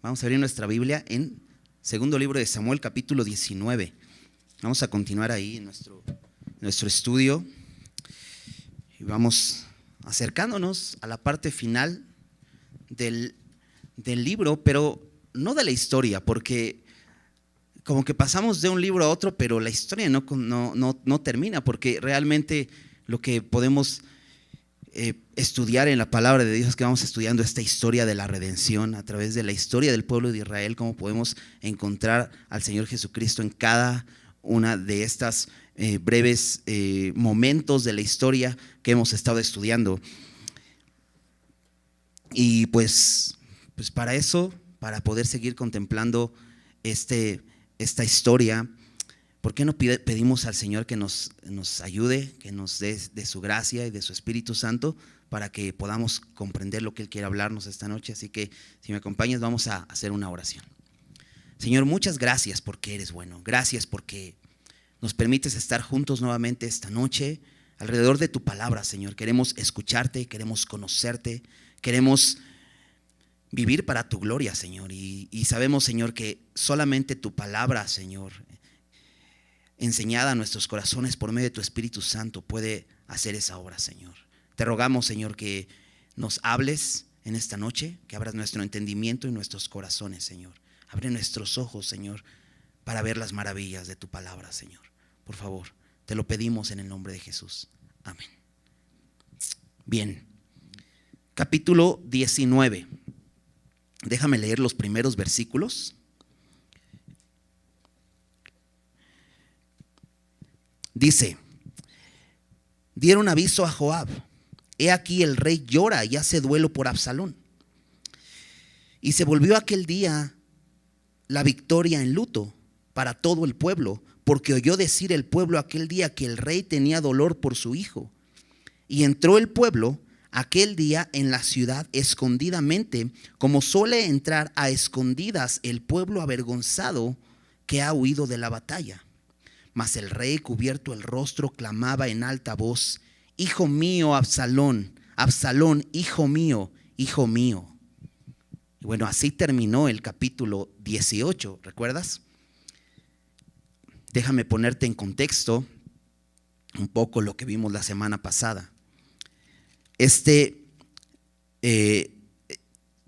Vamos a abrir nuestra Biblia en segundo libro de Samuel, capítulo 19. Vamos a continuar ahí en nuestro estudio y vamos acercándonos a la parte final del libro, pero no de la historia, porque como que pasamos de un libro a otro, pero la historia no termina, porque realmente lo que podemos estudiar en la palabra de Dios es que vamos estudiando esta historia de la redención a través de la historia del pueblo de Israel, cómo podemos encontrar al Señor Jesucristo en cada una de estas breves momentos de la historia que hemos estado estudiando. Y pues para eso, para poder seguir contemplando esta historia, ¿por qué no pedimos al Señor que nos ayude, que nos dé de su gracia y de su Espíritu Santo para que podamos comprender lo que Él quiere hablarnos esta noche? Así que si me acompañas vamos a hacer una oración. Señor, muchas gracias porque eres bueno. Gracias porque nos permites estar juntos nuevamente esta noche alrededor de tu palabra, Señor. Queremos escucharte, queremos conocerte, queremos vivir para tu gloria, Señor. Y sabemos, Señor, que solamente tu palabra, Señor, enseñada a nuestros corazones por medio de tu Espíritu Santo, puede hacer esa obra, Señor. Te rogamos, Señor, que nos hables en esta noche, que abras nuestro entendimiento y nuestros corazones, Señor. Abre nuestros ojos, Señor, para ver las maravillas de tu palabra, Señor. Por favor, te lo pedimos en el nombre de Jesús. Amén. Bien, capítulo 19. Déjame leer los primeros versículos. Dice: dieron aviso a Joab: he aquí el rey llora y hace duelo por Absalón. Y se volvió aquel día la victoria en luto para todo el pueblo, porque oyó decir el pueblo aquel día que el rey tenía dolor por su hijo. Y entró el pueblo aquel día en la ciudad escondidamente, como suele entrar a escondidas el pueblo avergonzado que ha huido de la batalla. Mas el rey, cubierto el rostro, clamaba en alta voz: hijo mío, Absalón, Absalón, hijo mío, hijo mío. Y bueno, así terminó el capítulo 18, ¿recuerdas? Déjame ponerte en contexto un poco lo que vimos la semana pasada.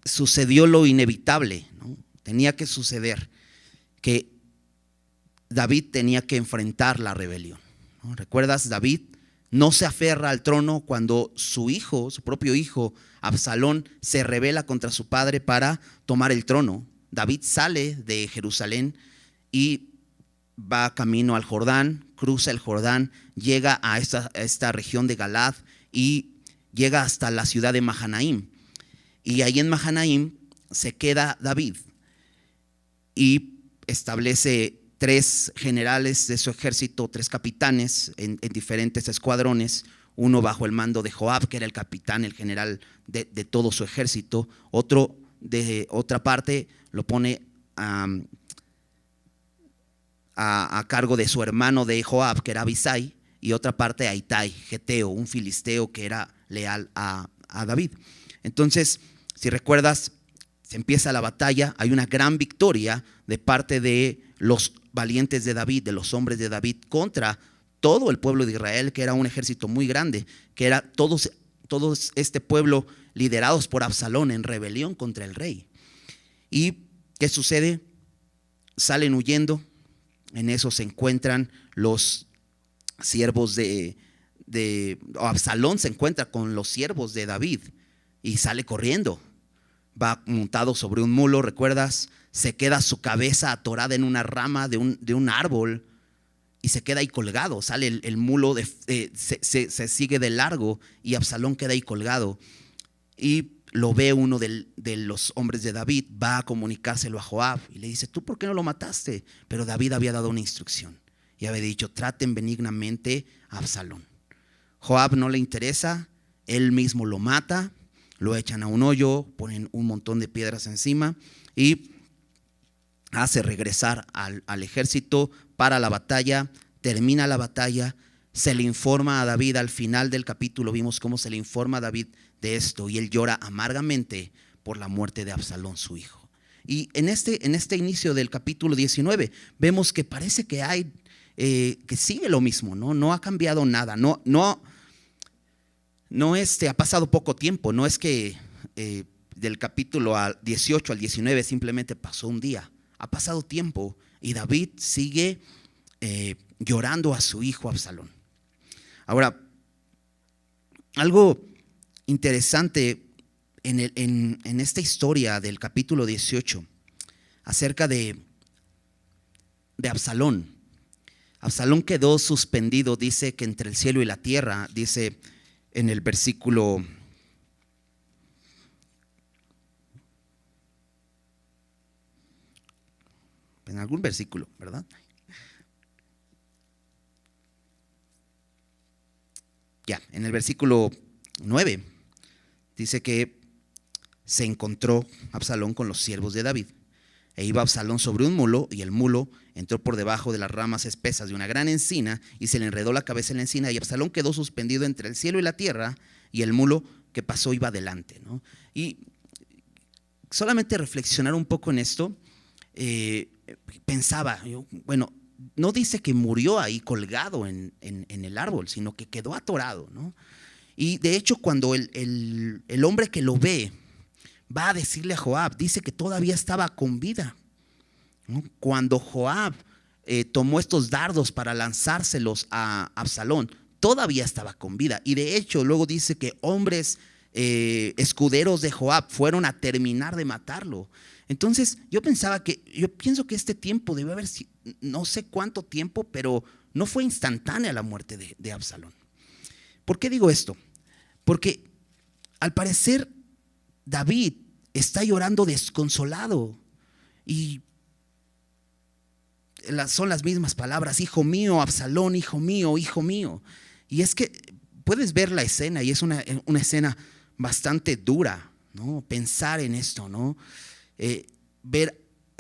Sucedió lo inevitable, ¿no? Tenía que suceder, que David tenía que enfrentar la rebelión, ¿no? ¿Recuerdas? David no se aferra al trono cuando su hijo, su propio hijo, Absalón, se rebela contra su padre para tomar el trono. David sale de Jerusalén y va camino al Jordán, cruza el Jordán, llega a esta región de Galaad y llega hasta la ciudad de Mahanaim. Y ahí en Mahanaim se queda David y establece 3 generales de su ejército, 3 capitanes en diferentes escuadrones, uno bajo el mando de Joab, que era el capitán, el general de todo su ejército. Otro de otra parte lo pone a cargo de su hermano de Joab, que era Abisai, y otra parte a Itai, geteo, un filisteo que era leal a David. Entonces, si recuerdas, se empieza la batalla, hay una gran victoria de parte de los valientes de David, de los hombres de David, contra todo el pueblo de Israel, que era un ejército muy grande, que era todos este pueblo liderados por Absalón en rebelión contra el rey. ¿Y qué sucede? Salen huyendo. En eso se encuentran los siervos Absalón se encuentra con los siervos de David y sale corriendo. Va montado sobre un mulo, ¿recuerdas? Se queda su cabeza atorada en una rama de un árbol y se queda ahí colgado. Sale el mulo, se sigue de largo y Absalón queda ahí colgado. Y lo ve uno de los hombres de David, va a comunicárselo a Joab y le dice: ¿tú por qué no lo mataste? Pero David había dado una instrucción y había dicho: traten benignamente a Absalón. Joab no le interesa, él mismo lo mata, lo echan a un hoyo, ponen un montón de piedras encima y hace regresar al ejército para la batalla. Termina la batalla, se le informa a David. Al final del capítulo vimos cómo se le informa a David de esto y él llora amargamente por la muerte de Absalón, su hijo. Y en este inicio del capítulo 19 vemos que parece que que sigue lo mismo, ¿no? No ha cambiado nada, no ha pasado poco tiempo, no es que del capítulo 18 al 19 simplemente pasó un día, ha pasado tiempo y David sigue llorando a su hijo Absalón. Ahora, algo interesante en esta historia del capítulo 18 acerca de Absalón. Absalón quedó suspendido, dice que entre el cielo y la tierra, dice en el versículo en algún versículo, ¿verdad? Ya, en el versículo 9 dice que se encontró Absalón con los siervos de David. E iba Absalón sobre un mulo, y el mulo entró por debajo de las ramas espesas de una gran encina, y se le enredó la cabeza en la encina, y Absalón quedó suspendido entre el cielo y la tierra, y el mulo que pasó iba adelante, ¿no? Y solamente reflexionar un poco en esto, pensaba, bueno, no dice que murió ahí colgado en el árbol, sino que quedó atorado, ¿no? Y de hecho, cuando el hombre que lo ve va a decirle a Joab, dice que todavía estaba con vida, ¿no? Cuando Joab tomó estos dardos para lanzárselos a Absalón, todavía estaba con vida. Y de hecho, luego dice que hombres escuderos de Joab fueron a terminar de matarlo. Entonces, yo pienso que este tiempo debe haber, no sé cuánto tiempo, pero no fue instantánea la muerte de Absalón. ¿Por qué digo esto? Porque al parecer David está llorando desconsolado y son las mismas palabras: hijo mío, Absalón, hijo mío, hijo mío. Y es que puedes ver la escena, y es una escena bastante dura, ¿no? Pensar en esto, ¿no?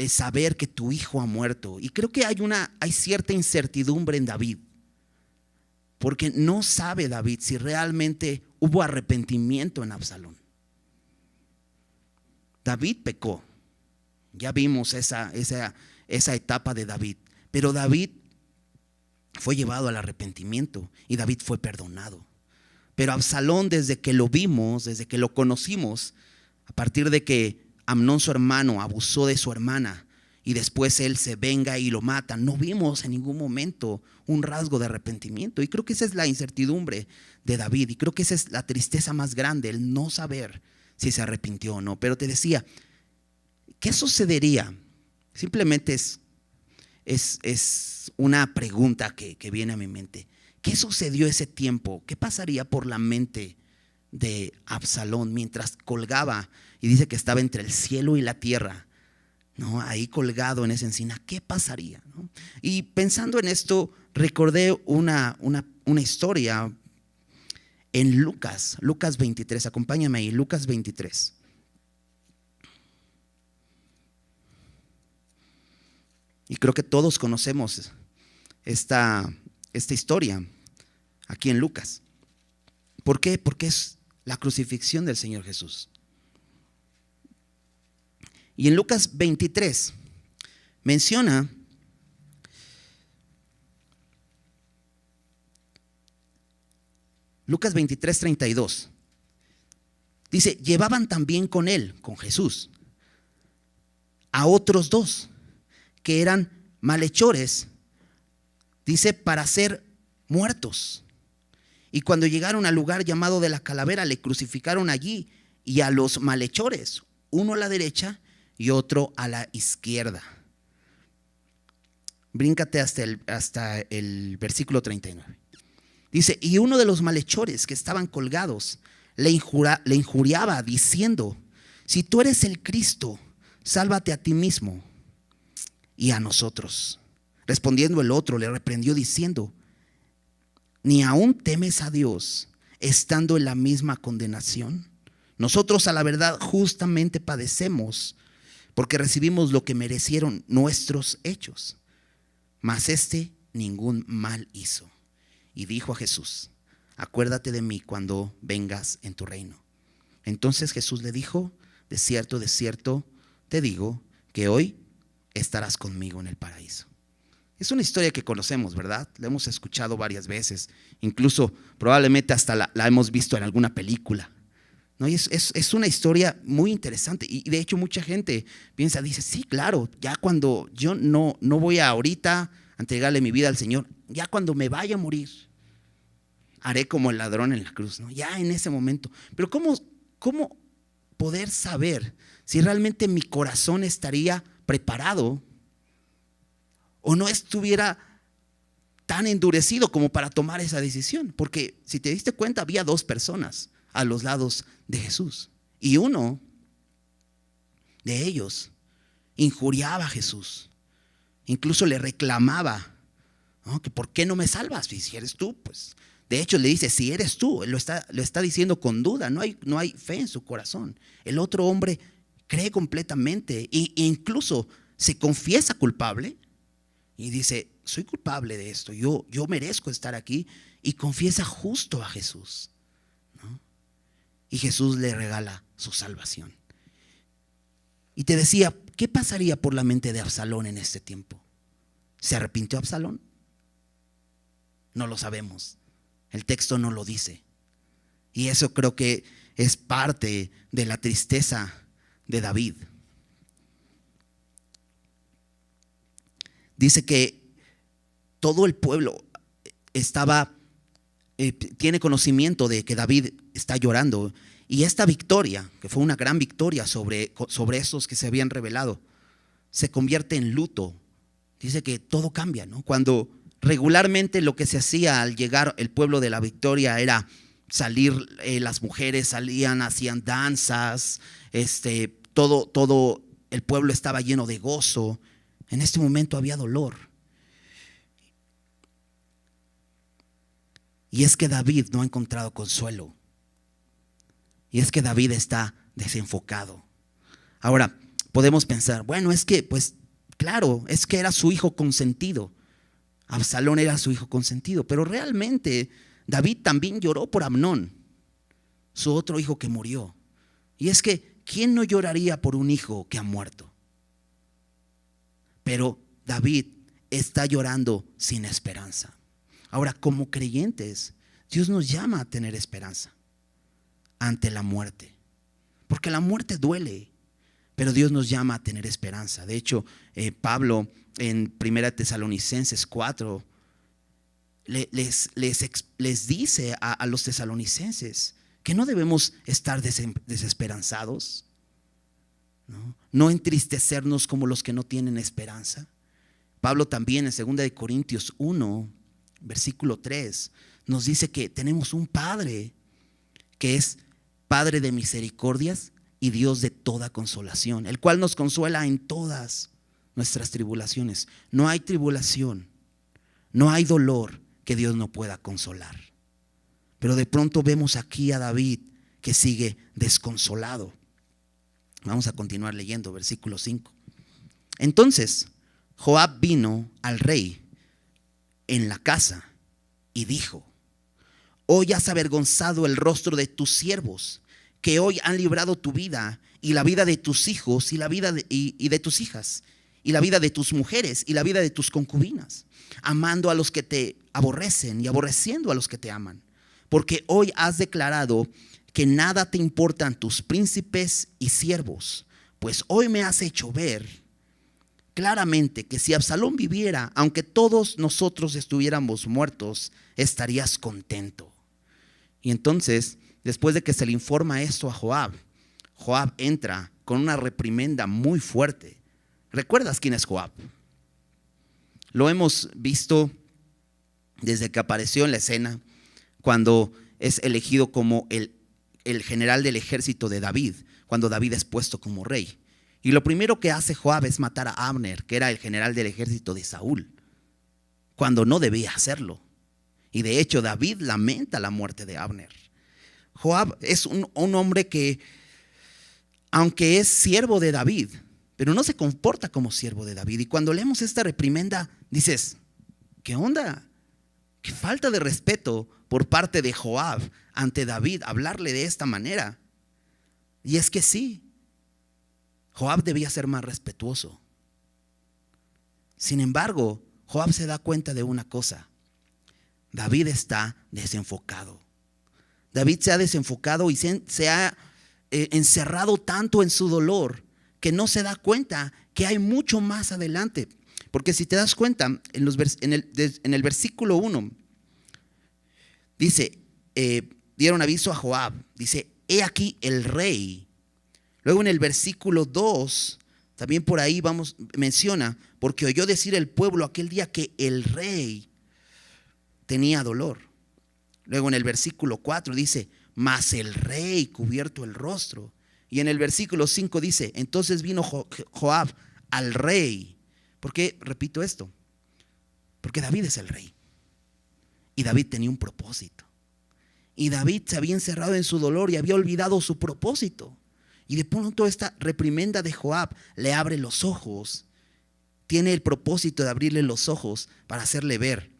Saber que tu hijo ha muerto. Y creo que hay cierta incertidumbre en David, porque no sabe David si realmente hubo arrepentimiento en Absalón. David pecó, ya vimos esa etapa de David, pero David fue llevado al arrepentimiento y David fue perdonado. Pero Absalón, desde que lo vimos, desde que lo conocimos, a partir de que Amnón, su hermano, abusó de su hermana y después él se venga y lo mata, no vimos en ningún momento un rasgo de arrepentimiento. Y creo que esa es la incertidumbre de David, y creo que esa es la tristeza más grande, el no saber si se arrepintió o no. Pero te decía, ¿qué sucedería? Simplemente es una pregunta que viene a mi mente. ¿Qué sucedió ese tiempo? ¿Qué pasaría por la mente de Absalón mientras colgaba? Y dice que estaba entre el cielo y la tierra, ¿no? Ahí colgado en esa encina. ¿Qué pasaría, no? Y pensando en esto, recordé una historia en Lucas 23. Acompáñame ahí, Lucas 23. Y creo que todos conocemos esta historia aquí en Lucas. ¿Por qué? Porque es la crucifixión del Señor Jesús. Y en Lucas 23 menciona Lucas 23, 32. Dice: llevaban también con él, con Jesús, a otros dos que eran malhechores, dice, para ser muertos. Y cuando llegaron al lugar llamado de la Calavera, le crucificaron allí, y a los malhechores, uno a la derecha y otro a la izquierda. Bríncate hasta el versículo 39. Dice: y uno de los malhechores que estaban colgados le injuriaba diciendo: si tú eres el Cristo, sálvate a ti mismo y a nosotros. Respondiendo el otro, le reprendió diciendo: ¿ni aún temes a Dios, estando en la misma condenación? Nosotros, a la verdad, justamente padecemos, porque recibimos lo que merecieron nuestros hechos, mas este ningún mal hizo. Y dijo a Jesús: acuérdate de mí cuando vengas en tu reino. Entonces Jesús le dijo: de cierto te digo, que hoy estarás conmigo en el paraíso. Es una historia que conocemos, ¿verdad? La hemos escuchado varias veces, incluso probablemente hasta la hemos visto en alguna película, ¿no? Y es una historia muy interesante, y de hecho mucha gente piensa, dice, sí, claro, ya cuando yo no voy ahorita a entregarle mi vida al Señor, ya cuando me vaya a morir, haré como el ladrón en la cruz, ¿no? Ya en ese momento. Pero ¿cómo poder saber si realmente mi corazón estaría preparado o no estuviera tan endurecido como para tomar esa decisión? Porque si te diste cuenta, había dos personas a los lados de Jesús, y uno de ellos injuriaba a Jesús, incluso le reclamaba, ¿no? Que ¿por qué no me salvas? Si eres tú, pues. De hecho le dice, si eres tú, lo está diciendo con duda, no hay fe en su corazón. El otro hombre cree completamente e incluso se confiesa culpable y dice, soy culpable de esto, yo merezco estar aquí, y confiesa justo a Jesús, ¿no? Y Jesús le regala su salvación. Y te decía, ¿qué pasaría por la mente de Absalón en este tiempo? ¿Se arrepintió Absalón? No lo sabemos. El texto no lo dice. Y eso creo que es parte de la tristeza de David. Dice que todo el pueblo tiene conocimiento de que David está llorando. Y esta victoria, que fue una gran victoria sobre esos que se habían rebelado, se convierte en luto. Dice que todo cambia, ¿no? Cuando regularmente lo que se hacía al llegar el pueblo de la victoria era salir, las mujeres salían, hacían danzas, todo el pueblo estaba lleno de gozo. En este momento había dolor. Y es que David no ha encontrado consuelo. Y es que David está desenfocado. Ahora, podemos pensar, bueno, es que, pues, claro, es que era su hijo consentido. Absalón era su hijo consentido, pero realmente David también lloró por Amnón, su otro hijo que murió. Y es que, ¿quién no lloraría por un hijo que ha muerto? Pero David está llorando sin esperanza. Ahora, como creyentes, Dios nos llama a tener esperanza ante la muerte, porque la muerte duele, pero Dios nos llama a tener esperanza. De hecho, Pablo en 1 Tesalonicenses 4 les dice a los tesalonicenses que no debemos estar desesperanzados, no entristecernos como los que no tienen esperanza. Pablo también en 2 Corintios 1, versículo 3, nos dice que tenemos un Padre que es Padre de misericordias y Dios de toda consolación, el cual nos consuela en todas nuestras tribulaciones. No hay tribulación, no hay dolor que Dios no pueda consolar. Pero de pronto vemos aquí a David que sigue desconsolado. Vamos a continuar leyendo, versículo 5. Entonces Joab vino al rey en la casa y dijo: hoy has avergonzado el rostro de tus siervos, que hoy han librado tu vida y la vida de tus hijos y la vida de tus hijas, y la vida de tus mujeres y la vida de tus concubinas, amando a los que te aborrecen y aborreciendo a los que te aman. Porque hoy has declarado que nada te importan tus príncipes y siervos, pues hoy me has hecho ver claramente que si Absalón viviera, aunque todos nosotros estuviéramos muertos, estarías contento. Y entonces, después de que se le informa esto a Joab, Joab entra con una reprimenda muy fuerte. ¿Recuerdas quién es Joab? Lo hemos visto desde que apareció en la escena, cuando es elegido como el general del ejército de David, cuando David es puesto como rey. Y lo primero que hace Joab es matar a Abner, que era el general del ejército de Saúl, cuando no debía hacerlo. Y de hecho David lamenta la muerte de Abner. Joab es un hombre que, aunque es siervo de David, pero no se comporta como siervo de David. Y cuando leemos esta reprimenda, dices: ¿qué onda? Qué falta de respeto por parte de Joab ante David, hablarle de esta manera. Y es que sí, Joab debía ser más respetuoso. Sin embargo, Joab se da cuenta de una cosa: David está desenfocado. David se ha desenfocado y se ha encerrado tanto en su dolor que no se da cuenta que hay mucho más adelante. Porque si te das cuenta, en el versículo 1 dice, dieron aviso a Joab, dice, he aquí el rey. Luego en el versículo 2, también por ahí menciona, porque oyó decir el pueblo aquel día que el rey tenía dolor. Luego en el versículo 4 dice, mas el rey cubierto el rostro. Y en el versículo 5 dice, entonces vino Joab al rey. ¿Por qué repito esto? Porque David es el rey. Y David tenía un propósito. Y David se había encerrado en su dolor y había olvidado su propósito. Y de pronto esta reprimenda de Joab le abre los ojos. Tiene el propósito de abrirle los ojos para hacerle ver.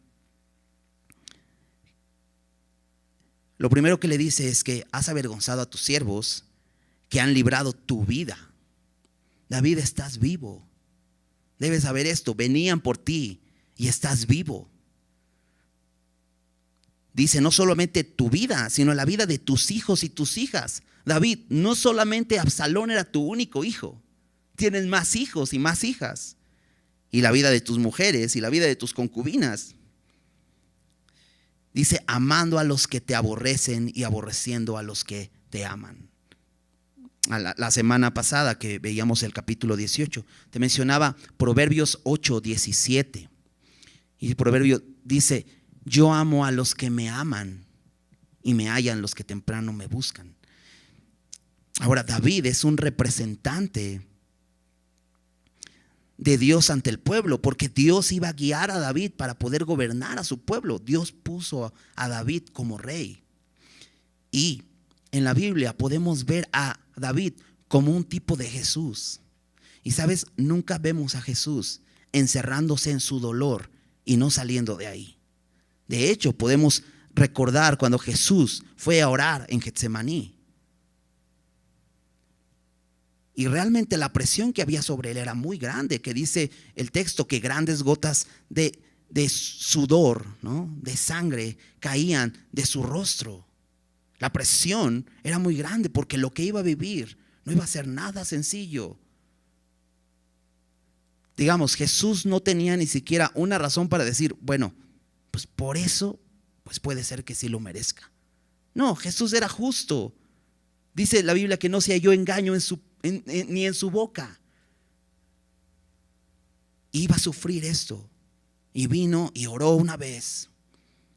Lo primero que le dice es que has avergonzado a tus siervos que han librado tu vida. David, estás vivo. Debes saber esto. Venían por ti y estás vivo. Dice, no solamente tu vida, sino la vida de tus hijos y tus hijas. David, no solamente Absalón era tu único hijo. Tienes más hijos y más hijas. Y la vida de tus mujeres y la vida de tus concubinas. Dice, amando a los que te aborrecen y aborreciendo a los que te aman. La semana pasada que veíamos el capítulo 18, te mencionaba Proverbios 8:17. Y el proverbio dice, yo amo a los que me aman y me hallan los que temprano me buscan. Ahora, David es un representante de Dios ante el pueblo, porque Dios iba a guiar a David para poder gobernar a su pueblo. Dios puso a David como rey. Y en la Biblia podemos ver a David como un tipo de Jesús. Y sabes, nunca vemos a Jesús encerrándose en su dolor y no saliendo de ahí. De hecho, podemos recordar cuando Jesús fue a orar en Getsemaní. Y realmente la presión que había sobre él era muy grande, que dice el texto que grandes gotas de sudor, ¿no?, de sangre caían de su rostro. La presión era muy grande porque lo que iba a vivir no iba a ser nada sencillo. Digamos, Jesús no tenía ni siquiera una razón para decir, bueno, pues por eso, pues puede ser que sí lo merezca. No, Jesús era justo. Dice la Biblia que no se halló engaño ni en su boca. Iba a sufrir esto. Y vino y oró una vez.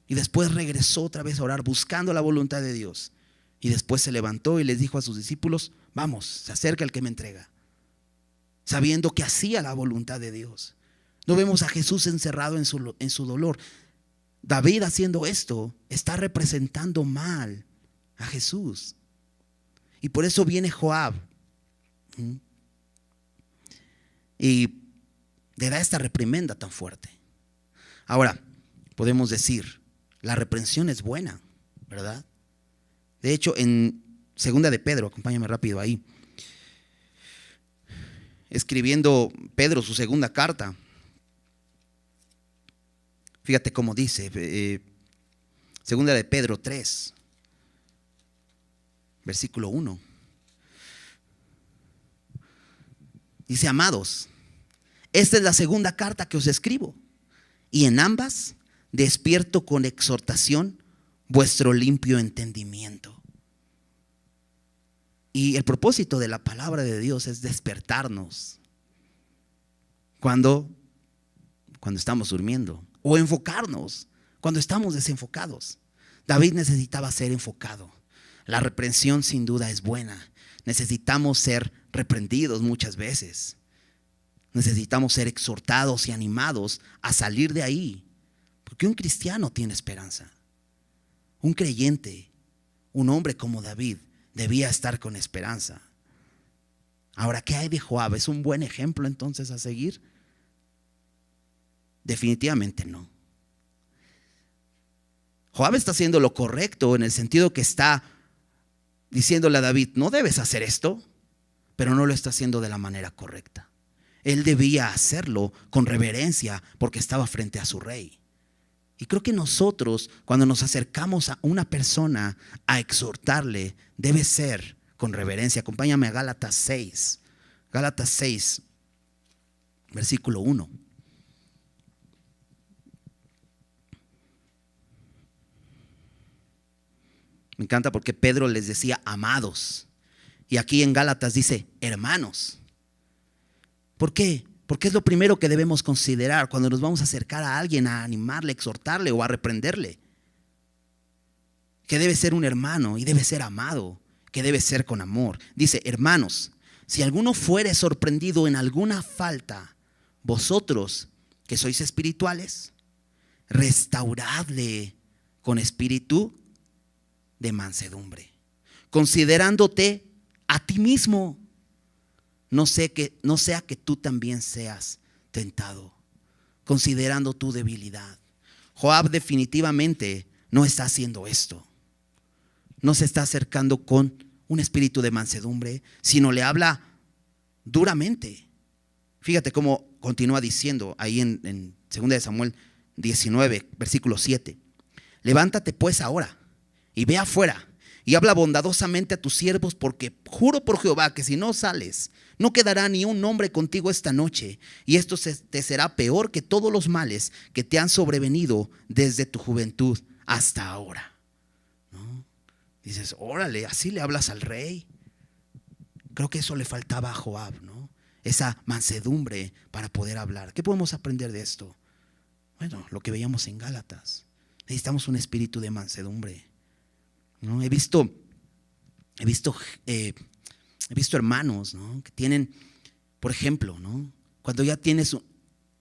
Y después regresó otra vez a orar buscando la voluntad de Dios. Y después se levantó y les dijo a sus discípulos, vamos, se acerca el que me entrega. Sabiendo que hacía la voluntad de Dios. No vemos a Jesús encerrado en su dolor. David haciendo esto está representando mal a Jesús. Y por eso viene Joab y le da esta reprimenda tan fuerte. Ahora, podemos decir, la reprensión es buena, ¿verdad? De hecho, en segunda de Pedro, acompáñame rápido ahí, escribiendo Pedro su segunda carta, fíjate cómo dice, segunda de Pedro 3, versículo 1. Dice, amados, esta es la segunda carta que os escribo, y en ambas despierto con exhortación vuestro limpio entendimiento. Y el propósito de la palabra de Dios es despertarnos cuando estamos durmiendo, o enfocarnos cuando estamos desenfocados. David necesitaba ser enfocado. La reprensión sin duda es buena. Necesitamos ser reprendidos muchas veces. Necesitamos ser exhortados y animados a salir de ahí. Porque un cristiano tiene esperanza. Un creyente, un hombre como David, debía estar con esperanza. Ahora, ¿qué hay de Joab? ¿Es un buen ejemplo entonces a seguir? Definitivamente no. Joab está haciendo lo correcto en el sentido que está diciéndole a David, no debes hacer esto. pero no lo está haciendo de la manera correcta. Él debía hacerlo con reverencia porque estaba frente a su rey. Y creo que nosotros, cuando nos acercamos a una persona a exhortarle, debe ser con reverencia. Acompáñame a Gálatas 6. Gálatas 6, versículo 1. Me encanta porque Pedro les decía amados. Y aquí en Gálatas dice hermanos. ¿Por qué? Porque es lo primero que debemos considerar cuando nos vamos a acercar a alguien, a animarle, exhortarle o a reprenderle. Que debe ser un hermano y debe ser amado, que debe ser con amor. Dice, hermanos, si alguno fuere sorprendido en alguna falta, vosotros que sois espirituales, restauradle con espíritu de mansedumbre, considerándote a ti mismo. No sea que tú también seas tentado, considerando tu debilidad. Joab definitivamente no está haciendo esto. No se está acercando con un espíritu de mansedumbre, sino le habla duramente. Fíjate cómo continúa diciendo ahí en 2 de Samuel 19, versículo 7. Levántate pues ahora y ve afuera y habla bondadosamente a tus siervos, porque juro por Jehová que si no sales, no quedará ni un hombre contigo esta noche, y esto te será peor que todos los males que te han sobrevenido desde tu juventud hasta ahora. ¿No? Dices, órale, así le hablas al rey. Creo que eso le faltaba a Joab, ¿no? Esa mansedumbre para poder hablar. ¿Qué podemos aprender de esto? Bueno, lo que veíamos en Gálatas. Necesitamos un espíritu de mansedumbre, ¿no? He visto hermanos, ¿no? Que tienen, por ejemplo, ¿no? Cuando ya tienes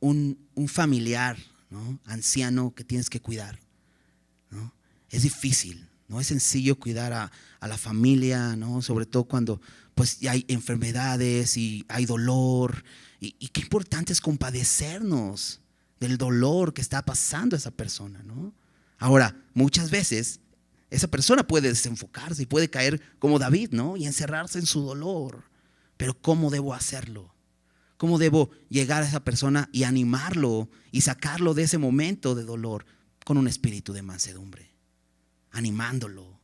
un familiar, ¿no? Anciano que tienes que cuidar, ¿no? Es difícil, no es sencillo cuidar a la familia, ¿no? Sobre todo cuando pues ya hay enfermedades y hay dolor, y qué importante es compadecernos del dolor que está pasando a esa persona, ¿no? Ahora, muchas veces esa persona puede desenfocarse y puede caer como David, ¿no? Y encerrarse en su dolor. Pero ¿cómo debo hacerlo? ¿Cómo debo llegar a esa persona y animarlo y sacarlo de ese momento de dolor? Con un espíritu de mansedumbre, animándolo,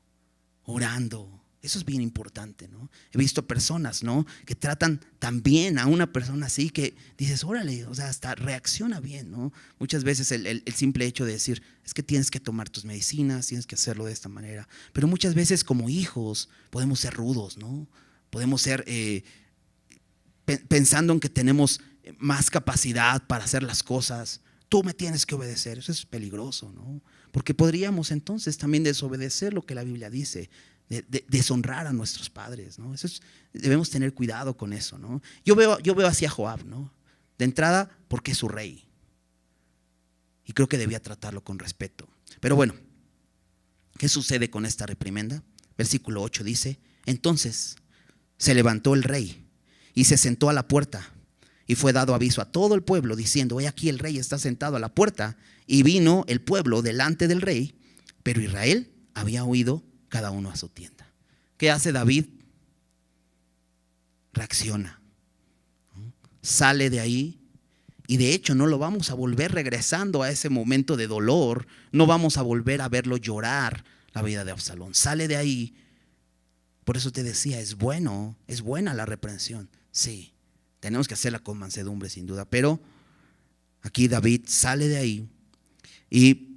orando. Eso es bien importante, ¿no? He visto personas, ¿no? Que tratan tan bien a una persona así que dices, órale, o sea, hasta reacciona bien, ¿no? Muchas veces el simple hecho de decir, es que tienes que tomar tus medicinas, tienes que hacerlo de esta manera. Pero muchas veces como hijos podemos ser rudos, ¿no? Podemos ser pensando en que tenemos más capacidad para hacer las cosas. Tú me tienes que obedecer. Eso es peligroso, ¿no? Porque podríamos entonces también desobedecer lo que la Biblia dice. Deshonrar a nuestros padres, ¿no? Debemos tener cuidado con eso, ¿no? Yo veo así a Joab, ¿no? De entrada, porque es su rey. Y creo que debía tratarlo con respeto. Pero bueno, ¿qué sucede con esta reprimenda? Versículo 8 dice, entonces se levantó el rey y se sentó a la puerta, y fue dado aviso a todo el pueblo diciendo, he aquí el rey está sentado a la puerta. Y vino el pueblo delante del rey, pero Israel había huido cada uno a su tienda. ¿Qué hace David? Reacciona, ¿no? Sale de ahí, y de hecho no lo vamos a volver regresando a ese momento de dolor. No vamos a volver a verlo llorar la vida de Absalón. Sale de ahí. Por eso te decía, es buena la reprensión. Sí, tenemos que hacerla con mansedumbre sin duda. Pero aquí David sale de ahí y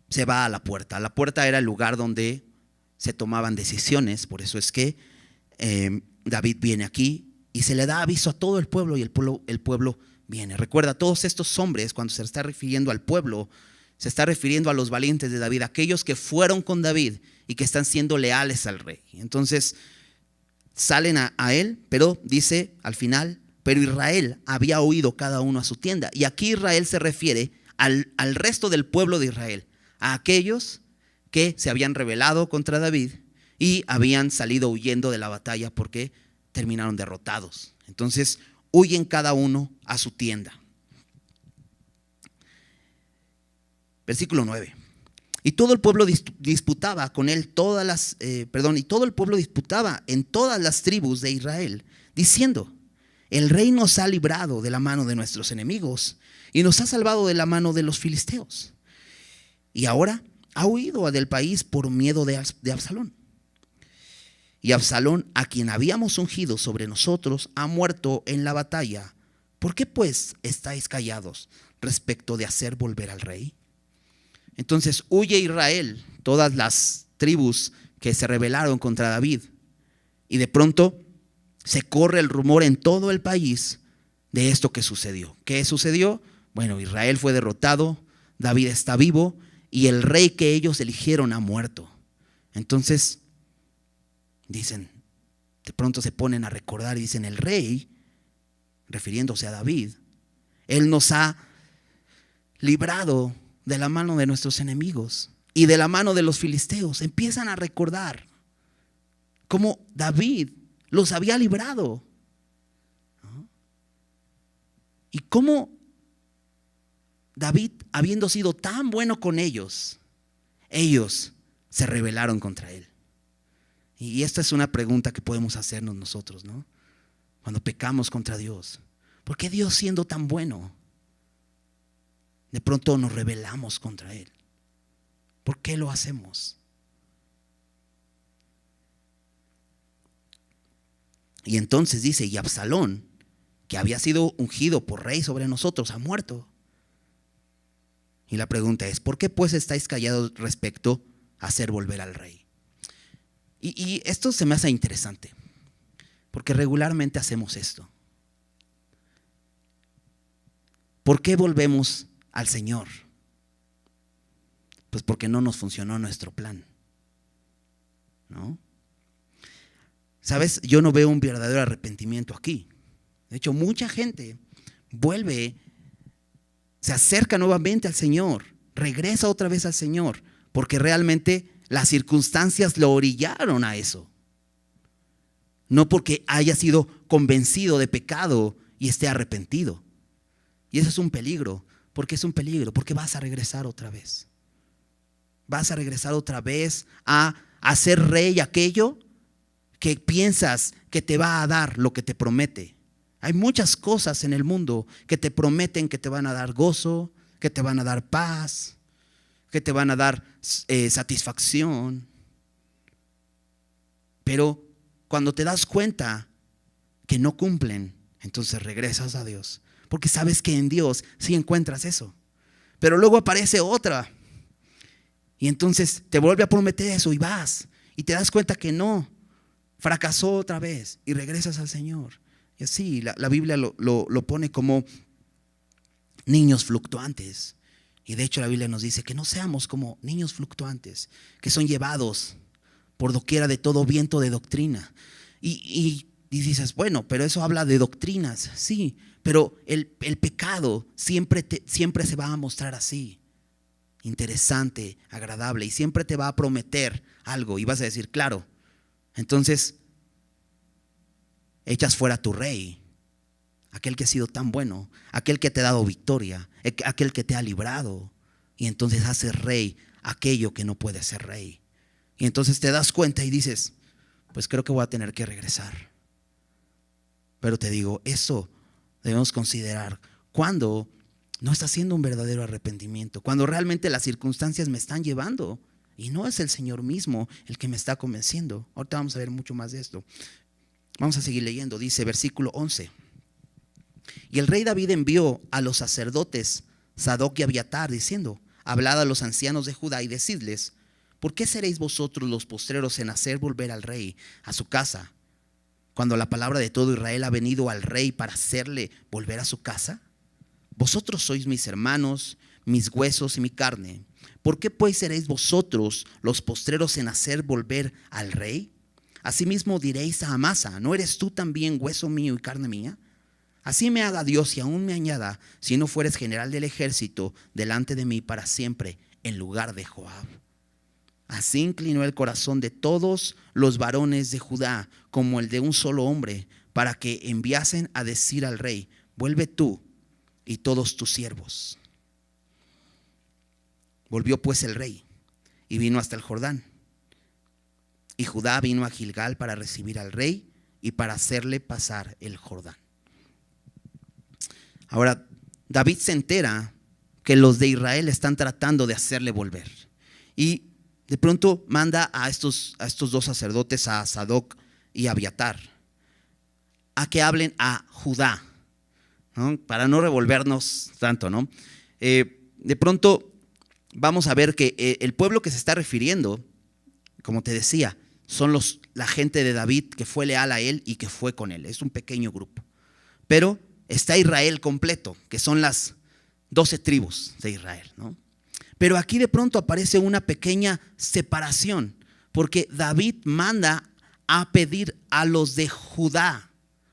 se va a la puerta. La puerta era el lugar donde se tomaban decisiones. Por eso es que David viene aquí y se le da aviso a todo el pueblo, y el pueblo viene. Recuerda, todos estos hombres, cuando se está refiriendo al pueblo, se está refiriendo a los valientes de David, aquellos que fueron con David y que están siendo leales al rey. Entonces salen a él, pero dice al final, pero Israel había huido cada uno a su tienda. Y aquí Israel se refiere al resto del pueblo de Israel, a aquellos que se habían rebelado contra David y habían salido huyendo de la batalla porque terminaron derrotados. Entonces huyen cada uno a su tienda. Versículo 9. Y todo el pueblo disputaba con él y todo el pueblo disputaba en todas las tribus de Israel, diciendo: el rey nos ha librado de la mano de nuestros enemigos y nos ha salvado de la mano de los filisteos. Y ahora ha huido del país por miedo de Absalón. Y Absalón, a quien habíamos ungido sobre nosotros, ha muerto en la batalla. ¿Por qué pues estáis callados respecto de hacer volver al rey? Entonces huye Israel, todas las tribus que se rebelaron contra David. Y de pronto se corre el rumor en todo el país de esto que sucedió. ¿Qué sucedió? Bueno, Israel fue derrotado, David está vivo y el rey que ellos eligieron ha muerto. Entonces dicen, de pronto se ponen a recordar y dicen: el rey, refiriéndose a David, él nos ha librado de la mano de nuestros enemigos y de la mano de los filisteos. Empiezan a recordar cómo David los había librado, ¿no? Y cómo David, habiendo sido tan bueno con ellos se rebelaron contra él. Y esta es una pregunta que podemos hacernos nosotros, ¿no? Cuando pecamos contra Dios, ¿por qué Dios, siendo tan bueno, de pronto nos rebelamos contra él? ¿Por qué lo hacemos? Y entonces dice: y Absalón, que había sido ungido por rey sobre nosotros, ha muerto. Y la pregunta es: ¿por qué pues estáis callados respecto a hacer volver al rey? Y esto se me hace interesante, porque regularmente hacemos esto. ¿Por qué volvemos al Señor? Pues porque no nos funcionó nuestro plan, ¿no? ¿Sabes? Yo no veo un verdadero arrepentimiento aquí. De hecho, mucha gente se acerca nuevamente al Señor, regresa otra vez al Señor, porque realmente las circunstancias lo orillaron a eso. No porque haya sido convencido de pecado y esté arrepentido. Y eso es un peligro. ¿Por qué es un peligro? Porque vas a regresar otra vez. Vas a regresar otra vez a hacer rey aquello que piensas que te va a dar lo que te promete. Hay muchas cosas en el mundo que te prometen que te van a dar gozo, que te van a dar paz, que te van a dar satisfacción. Pero cuando te das cuenta que no cumplen, entonces regresas a Dios, porque sabes que en Dios sí encuentras eso. Pero luego aparece otra y entonces te vuelve a prometer eso y vas y te das cuenta que no, fracasó otra vez y regresas al Señor. Y así la Biblia lo pone como niños fluctuantes. Y de hecho la Biblia nos dice que no seamos como niños fluctuantes, que son llevados por doquiera de todo viento de doctrina. Y dices: bueno, pero eso habla de doctrinas. Sí, pero el pecado siempre se va a mostrar así, interesante, agradable, y siempre te va a prometer algo y vas a decir: claro. Entonces echas fuera a tu rey, aquel que ha sido tan bueno, aquel que te ha dado victoria, aquel que te ha librado, y entonces haces rey aquello que no puede ser rey. Y entonces te das cuenta y dices: pues creo que voy a tener que regresar. Pero te digo, eso debemos considerar cuando no está haciendo un verdadero arrepentimiento, cuando realmente las circunstancias me están llevando y no es el Señor mismo el que me está convenciendo. Ahorita vamos a ver mucho más de esto. Vamos a seguir leyendo. Dice versículo 11: y el rey David envió a los sacerdotes Sadoc y Abiatar diciendo: hablad a los ancianos de Judá y decidles: ¿por qué seréis vosotros los postreros en hacer volver al rey a su casa, cuando la palabra de todo Israel ha venido al rey para hacerle volver a su casa? Vosotros sois mis hermanos, mis huesos y mi carne. ¿Por qué pues seréis vosotros los postreros en hacer volver al rey? Asimismo diréis a Amasa: ¿no eres tú también hueso mío y carne mía? Así me haga Dios y aún me añada, si no fueres general del ejército delante de mí para siempre, en lugar de Joab. Así inclinó el corazón de todos los varones de Judá como el de un solo hombre, para que enviasen a decir al rey: vuelve tú y todos tus siervos. Volvió pues el rey y vino hasta el Jordán. Y Judá vino a Gilgal para recibir al rey y para hacerle pasar el Jordán. Ahora, David se entera que los de Israel están tratando de hacerle volver. Y de pronto manda a estos dos sacerdotes, a Sadoc y a Abiatar, a que hablen a Judá, ¿no? Para no revolvernos tanto, ¿no? De pronto vamos a ver que el pueblo que se está refiriendo, como te decía, son la gente de David que fue leal a él y que fue con él. Es un pequeño grupo. Pero está Israel completo, que son las 12 tribus de Israel, ¿no? Pero aquí de pronto aparece una pequeña separación, porque David manda a pedir a los de Judá.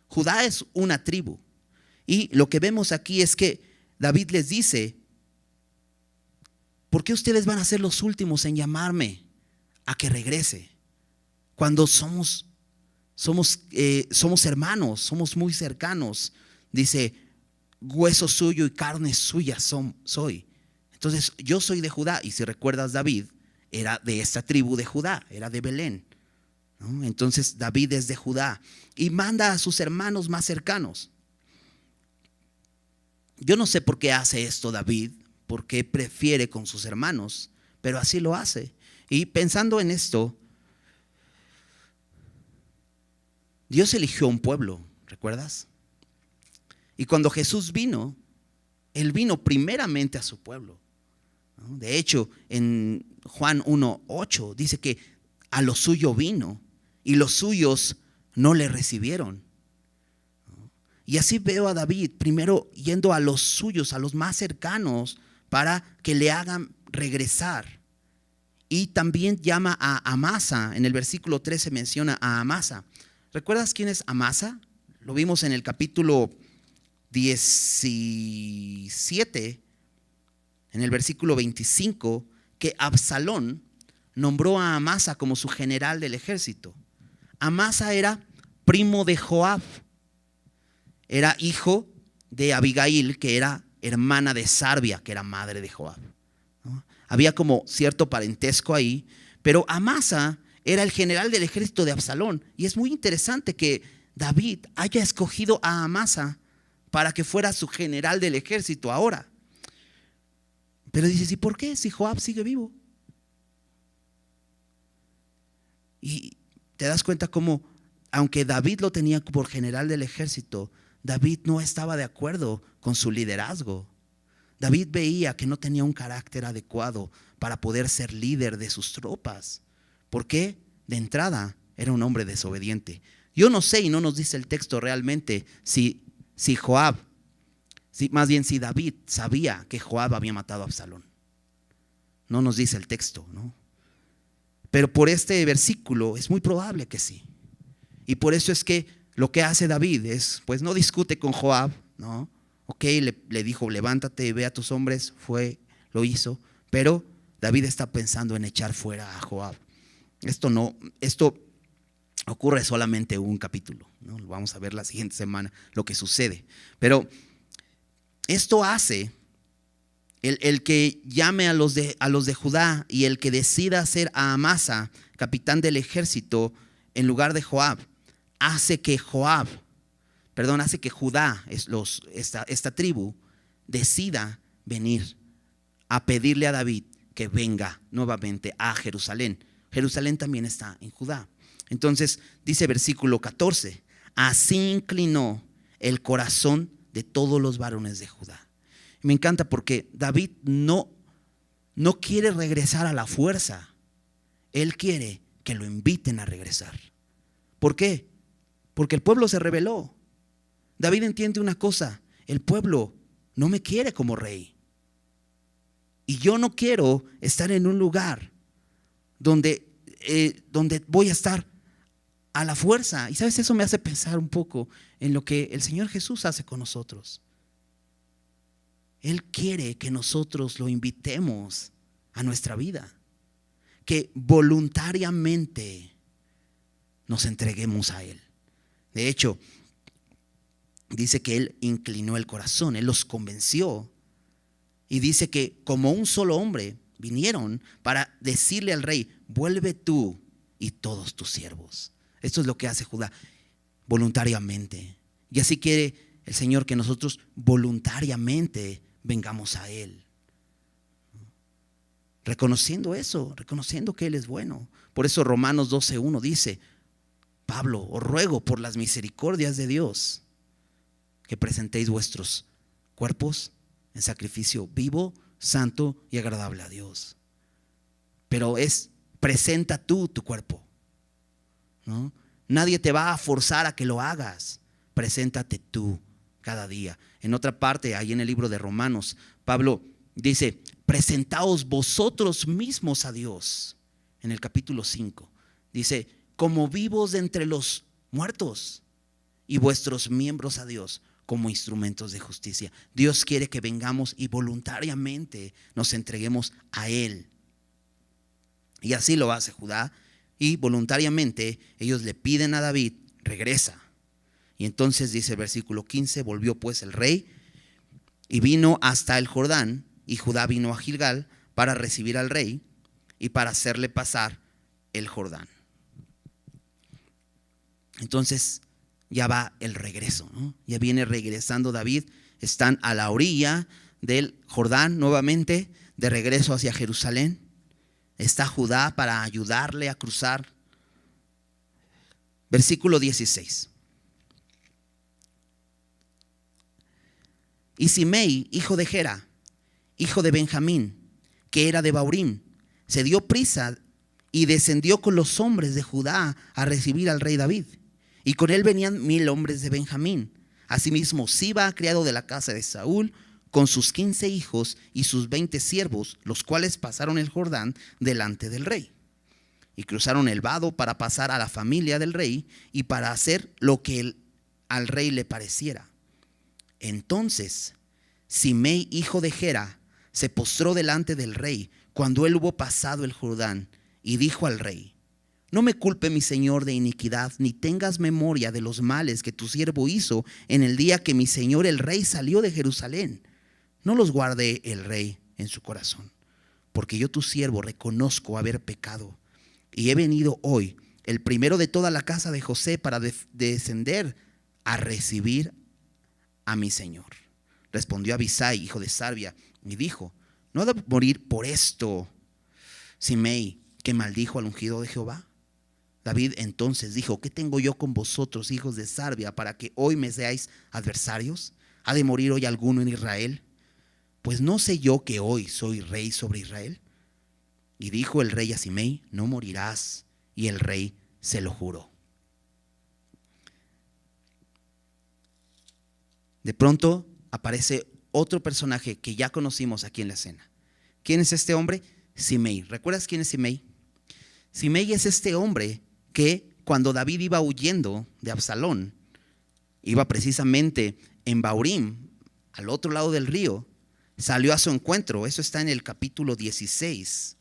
Judá es una tribu. Y lo que vemos aquí es que David les dice: ¿por qué ustedes van a ser los últimos en llamarme a que regrese? Cuando somos hermanos, somos muy cercanos. Dice: hueso suyo y carne suya soy. Entonces yo soy de Judá. Y si recuerdas, David era de esta tribu de Judá, era de Belén, ¿no? Entonces David es de Judá y manda a sus hermanos más cercanos. Yo no sé por qué hace esto David, por qué prefiere con sus hermanos, pero así lo hace. Y pensando en esto, Dios eligió un pueblo, ¿recuerdas? Y cuando Jesús vino, Él vino primeramente a su pueblo, ¿no? De hecho, en Juan 1:8 dice que a lo suyo vino y los suyos no le recibieron. Y así veo a David primero yendo a los suyos, a los más cercanos, para que le hagan regresar. Y también llama a Amasa. En el versículo 13 menciona a Amasa. ¿Recuerdas quién es Amasa? Lo vimos en el capítulo 17, en el versículo 25, que Absalón nombró a Amasa como su general del ejército. Amasa era primo de Joab, era hijo de Abigail, que era hermana de Sarbia, que era madre de Joab, ¿no? Había como cierto parentesco ahí, pero Amasa era el general del ejército de Absalón. Y es muy interesante que David haya escogido a Amasa para que fuera su general del ejército ahora. Pero dices: ¿y por qué? Si Joab sigue vivo. Y te das cuenta cómo, aunque David lo tenía por general del ejército, David no estaba de acuerdo con su liderazgo. David veía que no tenía un carácter adecuado para poder ser líder de sus tropas. ¿Por qué? De entrada era un hombre desobediente. Yo no sé, y no nos dice el texto realmente si Joab, más bien si David sabía que Joab había matado a Absalón. No nos dice el texto, ¿no? Pero por este versículo es muy probable que sí. Y por eso es que lo que hace David es, pues no discute con Joab, ¿no? Ok, le dijo: levántate, ve a tus hombres. Lo hizo. Pero David está pensando en echar fuera a Joab. Esto ocurre solamente un capítulo, ¿no? Lo vamos a ver la siguiente semana, lo que sucede. Pero esto hace el que llame a los de Judá y el que decida hacer a Amasa capitán del ejército en lugar de Joab, hace que Judá, esta tribu, decida venir a pedirle a David que venga nuevamente a Jerusalén. Jerusalén también está en Judá. Entonces dice versículo 14: así inclinó el corazón de todos los varones de Judá. Me encanta porque David no quiere regresar a la fuerza. Él quiere que lo inviten a regresar. ¿Por qué? Porque el pueblo se rebeló. David entiende una cosa: el pueblo no me quiere como rey. Y yo no quiero estar en un lugar donde voy a estar a la fuerza. Y sabes, eso me hace pensar un poco en lo que el Señor Jesús hace con nosotros. Él quiere que nosotros lo invitemos a nuestra vida, que voluntariamente nos entreguemos a Él. De hecho, dice que Él inclinó el corazón, Él los convenció. Y dice que como un solo hombre vinieron para decirle al rey: vuelve tú y todos tus siervos. Esto es lo que hace Judá, voluntariamente. Y así quiere el Señor que nosotros voluntariamente vengamos a Él, reconociendo eso, reconociendo que Él es bueno. Por eso Romanos 12:1 dice: Pablo, os ruego por las misericordias de Dios que presentéis vuestros cuerpos en sacrificio vivo, santo y agradable a Dios. Pero presenta tú tu cuerpo, ¿no? Nadie te va a forzar a que lo hagas. Preséntate tú cada día. En otra parte, ahí en el libro de Romanos, Pablo dice: presentaos vosotros mismos a Dios. En el capítulo 5 dice: como vivos de entre los muertos, y vuestros miembros a Dios como instrumentos de justicia. Dios quiere que vengamos y voluntariamente nos entreguemos a Él. Y así lo hace Judá. Y voluntariamente ellos le piden a David: regresa. Y entonces dice el versículo 15: volvió pues el rey y vino hasta el Jordán, y Judá vino a Gilgal para recibir al rey y para hacerle pasar el Jordán. Entonces ya va el regreso, ¿no? Ya viene regresando David. Están a la orilla del Jordán nuevamente, de regreso hacia Jerusalén. Está Judá para ayudarle a cruzar. Versículo 16. Y Simei, hijo de Gera, hijo de Benjamín, que era de Baurim, se dio prisa y descendió con los hombres de Judá a recibir al rey David. Y con él venían 1000 hombres de Benjamín. Asimismo, Siba, criado de la casa de Saúl, con sus 15 hijos y sus 20 siervos, los cuales pasaron el Jordán delante del rey. Y cruzaron el vado para pasar a la familia del rey y para hacer lo que al rey le pareciera. Entonces Simei, hijo de Gera, se postró delante del rey cuando él hubo pasado el Jordán, y dijo al rey: no me culpe mi señor de iniquidad, ni tengas memoria de los males que tu siervo hizo en el día que mi señor el rey salió de Jerusalén. No los guarde el rey en su corazón, porque yo tu siervo reconozco haber pecado, y he venido hoy, el primero de toda la casa de José, para descender a recibir a mi señor. Respondió Abisai, hijo de Sarbia, y dijo: no ha de morir por esto Simei, que maldijo al ungido de Jehová. David entonces dijo: ¿qué tengo yo con vosotros, hijos de Sarbia, para que hoy me seáis adversarios? ¿Ha de morir hoy alguno en Israel? Pues no sé yo que hoy soy rey sobre Israel. Y dijo el rey a Simei: no morirás. Y el rey se lo juró. De pronto aparece otro personaje que ya conocimos aquí en la escena. ¿Quién es este hombre? Simei. ¿Recuerdas quién es Simei? Simei es este hombre que cuando David iba huyendo de Absalón, iba precisamente en Baurim, al otro lado del río, salió a su encuentro. Eso está en el capítulo 16.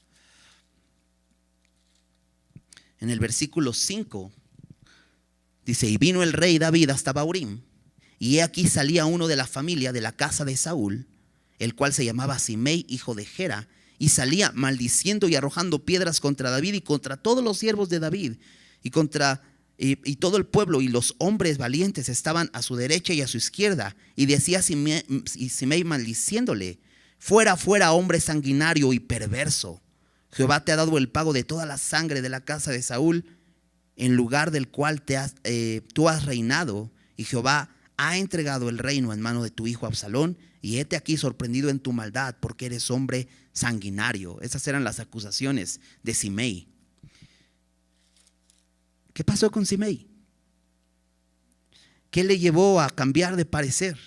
En el versículo 5 dice: y vino el rey David hasta Baurim, y he aquí salía uno de la familia de la casa de Saúl, el cual se llamaba Simei, hijo de Gera, y salía maldiciendo y arrojando piedras contra David y contra todos los siervos de David, y todo el pueblo, y los hombres valientes estaban a su derecha y a su izquierda. Y decía Simei maldiciéndole: fuera, fuera, hombre sanguinario y perverso. Jehová te ha dado el pago de toda la sangre de la casa de Saúl, en lugar del cual tú has reinado, y Jehová ha entregado el reino en mano de tu hijo Absalón, y hete aquí sorprendido en tu maldad, porque eres hombre sanguinario. Esas eran las acusaciones de Simei. ¿Qué pasó con Simei? ¿Qué le llevó a cambiar de parecer?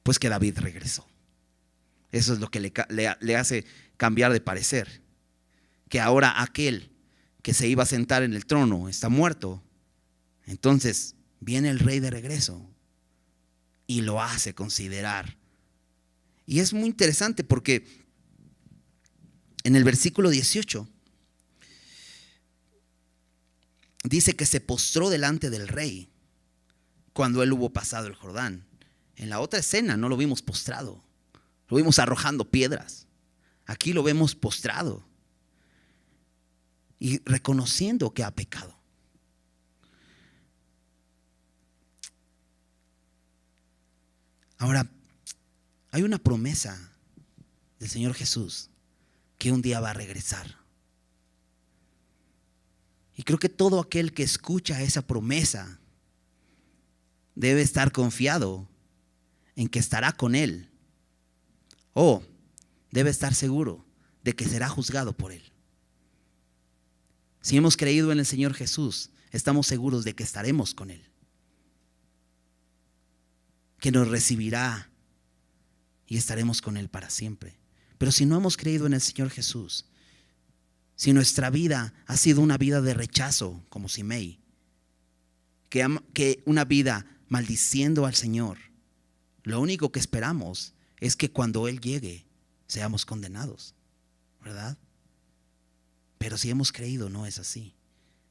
Pues que David regresó. Eso es lo que le hace cambiar de parecer. Que ahora aquel que se iba a sentar en el trono está muerto. Entonces viene el rey de regreso y lo hace considerar. Y es muy interesante porque en el versículo 18 dice que se postró delante del rey cuando él hubo pasado el Jordán. En la otra escena no lo vimos postrado, Lo vimos arrojando piedras. Aquí lo vemos postrado y reconociendo que ha pecado. Ahora, hay una promesa del Señor Jesús que un día va a regresar. Y creo que todo aquel que escucha esa promesa debe estar confiado en que estará con Él. O debe estar seguro de que será juzgado por Él. Si hemos creído en el Señor Jesús, estamos seguros de que estaremos con Él, que nos recibirá y estaremos con Él para siempre. Pero si no hemos creído en el Señor Jesús, si nuestra vida ha sido una vida de rechazo, como Simei, que una vida maldiciendo al Señor, lo único que esperamos es que cuando Él llegue seamos condenados, ¿verdad? Pero si hemos creído, no es así.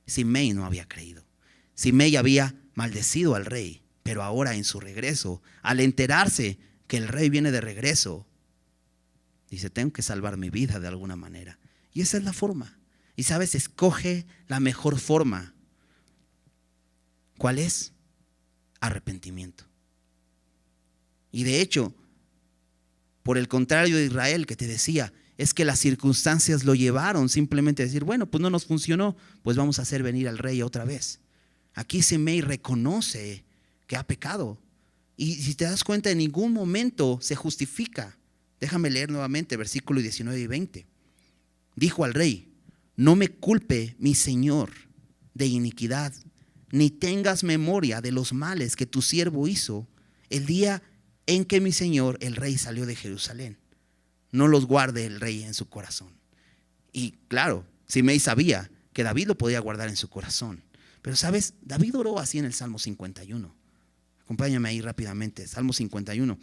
Simei no había creído. Simei había maldecido al rey, pero ahora en su regreso, al enterarse que el rey viene de regreso, dice, tengo que salvar mi vida de alguna manera. Y esa es la forma. Y sabes, escoge la mejor forma. ¿Cuál es? Arrepentimiento. Y de hecho, por el contrario de Israel, que te decía, es que las circunstancias lo llevaron simplemente a decir, bueno, pues no nos funcionó, pues vamos a hacer venir al rey otra vez. Aquí Simei reconoce que ha pecado. Y si te das cuenta, en ningún momento se justifica. Déjame leer nuevamente versículos 19 y 20. Dijo al rey, no me culpe mi señor de iniquidad, ni tengas memoria de los males que tu siervo hizo el día en que mi señor el rey salió de Jerusalén. No los guarde el rey en su corazón. Y claro, Simei sabía que David lo podía guardar en su corazón. Pero sabes, David oró así en el Salmo 51. Acompáñame ahí rápidamente. Salmo 51,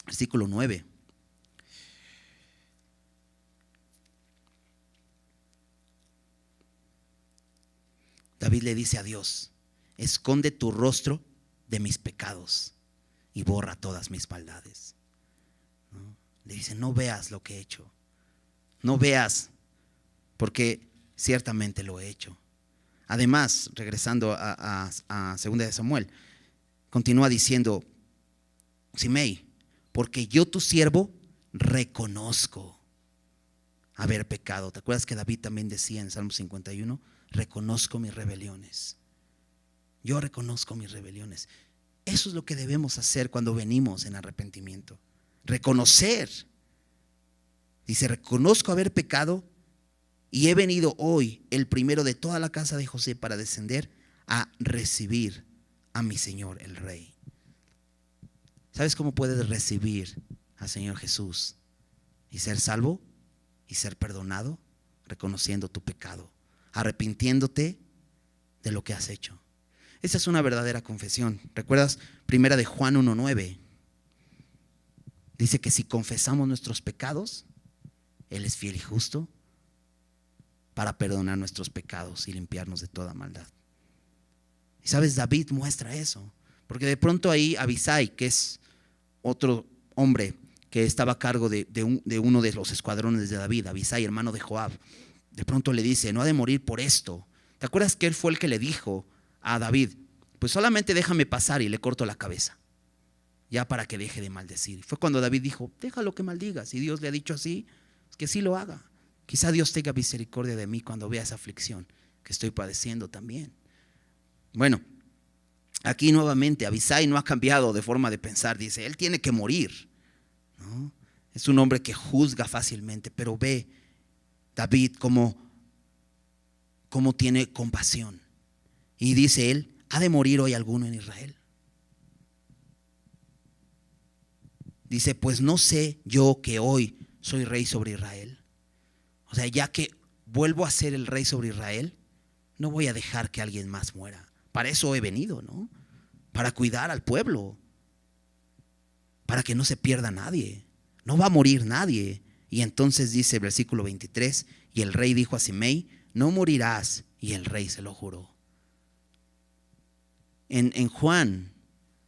versículo 9. David le dice a Dios, esconde tu rostro de mis pecados y borra todas mis maldades. ¿No? Le dice, no veas lo que he hecho. No veas, porque ciertamente lo he hecho. Además, regresando a 2 de Samuel, continúa diciendo, Simei, porque yo tu siervo reconozco haber pecado. ¿Te acuerdas que David también decía en Salmo 51? Reconozco mis rebeliones. Yo reconozco mis rebeliones. Eso es lo que debemos hacer cuando venimos en arrepentimiento. Reconocer. Dice, reconozco haber pecado y he venido hoy, el primero de toda la casa de José, para descender a recibir a mi Señor el Rey. ¿Sabes cómo puedes recibir al Señor Jesús y ser salvo y ser perdonado? Reconociendo tu pecado, arrepintiéndote de lo que has hecho. Esa es una verdadera confesión. ¿Recuerdas? Primera de Juan 1:9. Dice que si confesamos nuestros pecados, Él es fiel y justo para perdonar nuestros pecados y limpiarnos de toda maldad. Y sabes, David muestra eso, porque de pronto ahí Abisai, que es otro hombre que estaba a cargo de uno de los escuadrones de David, Abisai, hermano de Joab, de pronto le dice, no ha de morir por esto. ¿Te acuerdas que él fue el que le dijo a David, pues solamente déjame pasar y le corto la cabeza, ya para que deje de maldecir? Fue cuando David dijo, déjalo que maldiga, si Dios le ha dicho así, que sí lo haga. Quizá Dios tenga misericordia de mí cuando vea esa aflicción que estoy padeciendo también. Bueno, aquí nuevamente Abisai no ha cambiado de forma de pensar. Dice, él tiene que morir, ¿no? Es un hombre que juzga fácilmente, pero ve David cómo tiene compasión. Y dice él, ¿ha de morir hoy alguno en Israel? Dice, pues no sé yo que hoy soy rey sobre Israel. O sea, ya que vuelvo a ser el rey sobre Israel, no voy a dejar que alguien más muera. Para eso he venido, ¿no? Para cuidar al pueblo, para que no se pierda nadie. No va a morir nadie. Y entonces dice versículo 23, y el rey dijo a Simei, no morirás, y el rey se lo juró. En Juan,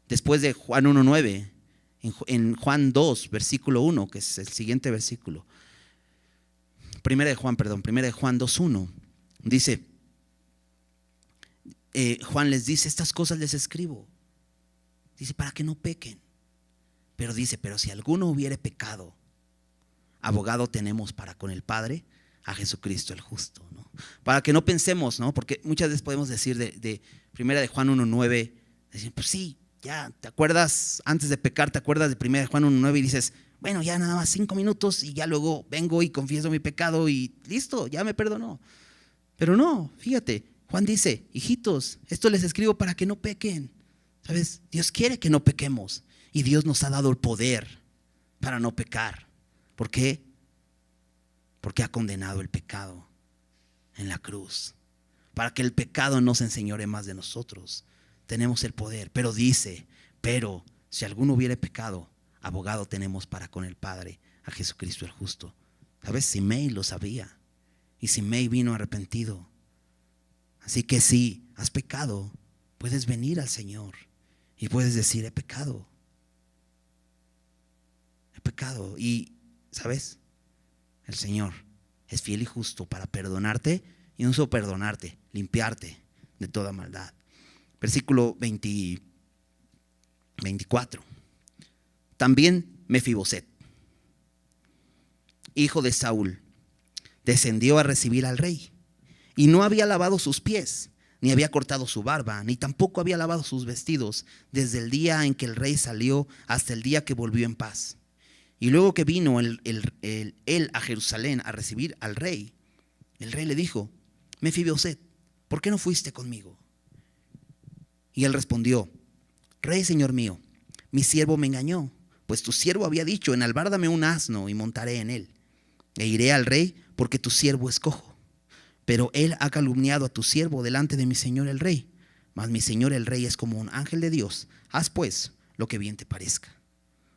después de Juan 1:9, En Juan 2, versículo 1, que es el siguiente versículo. Primera de Juan 2:1. Dice, Juan les dice, estas cosas les escribo. Dice, para que no pequen. Pero dice, pero si alguno hubiere pecado, abogado tenemos para con el Padre, a Jesucristo el justo, ¿no? Para que no pensemos, ¿no? Porque muchas veces podemos decir de Primera de Juan 1:9, decir, pues sí, ya te acuerdas, antes de pecar te acuerdas de Primera de Juan 1:9 y dices, bueno, ya nada más 5 minutos y ya luego vengo y confieso mi pecado y listo, ya me perdonó. Pero no, fíjate, Juan dice, hijitos, esto les escribo para que no pequen. ¿Sabes? Dios quiere que no pequemos y Dios nos ha dado el poder para no pecar. ¿Por qué? Porque ha condenado el pecado en la cruz, para que el pecado no se enseñore más de nosotros. Tenemos el poder, pero dice, pero si alguno hubiere pecado, abogado tenemos para con el Padre, a Jesucristo el justo. ¿Sabes? Simei lo sabía y Simei vino arrepentido. Así que si has pecado, puedes venir al Señor y puedes decir, he pecado. He pecado. Y, ¿sabes? El Señor es fiel y justo para perdonarte y no solo perdonarte, limpiarte de toda maldad. Versículo 24. También Mefiboset, hijo de Saúl, descendió a recibir al rey y no había lavado sus pies, ni había cortado su barba, ni tampoco había lavado sus vestidos desde el día en que el rey salió hasta el día que volvió en paz. Y luego que vino él a Jerusalén a recibir al rey, el rey le dijo, Mefiboset, ¿por qué no fuiste conmigo? Y él respondió, Rey, señor mío, mi siervo me engañó, pues tu siervo había dicho, enalbárdame un asno y montaré en él, e iré al rey porque tu siervo es cojo. Pero él ha calumniado a tu siervo delante de mi señor el rey, mas mi señor el rey es como un ángel de Dios. Haz pues lo que bien te parezca.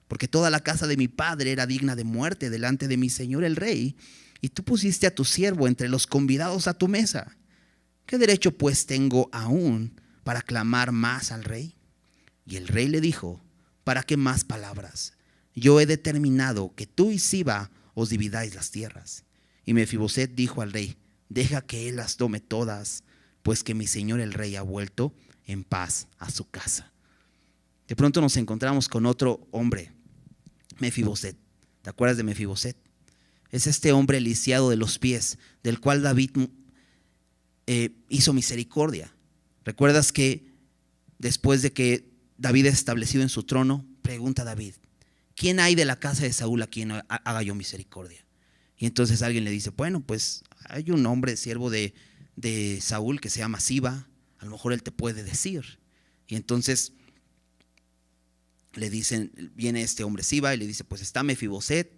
Porque toda la casa de mi padre era digna de muerte delante de mi señor el rey, y tú pusiste a tu siervo entre los convidados a tu mesa. ¿Qué derecho pues tengo aún para clamar más al rey? Y el rey le dijo, ¿para qué más palabras? Yo he determinado que tú y Siba os dividáis las tierras. Y Mefiboset dijo al rey, deja que él las tome todas, pues que mi señor el rey ha vuelto en paz a su casa. De pronto nos encontramos con otro hombre, Mefiboset. ¿Te acuerdas de Mefiboset? Es este hombre lisiado de los pies, del cual David hizo misericordia. ¿Recuerdas que después de que David es establecido en su trono, pregunta David, ¿quién hay de la casa de Saúl a quien haga yo misericordia? Y entonces alguien le dice, bueno, pues hay un hombre siervo de Saúl que se llama Siba, a lo mejor él te puede decir. Y entonces le dicen, viene este hombre Siba y le dice, pues está Mefiboset,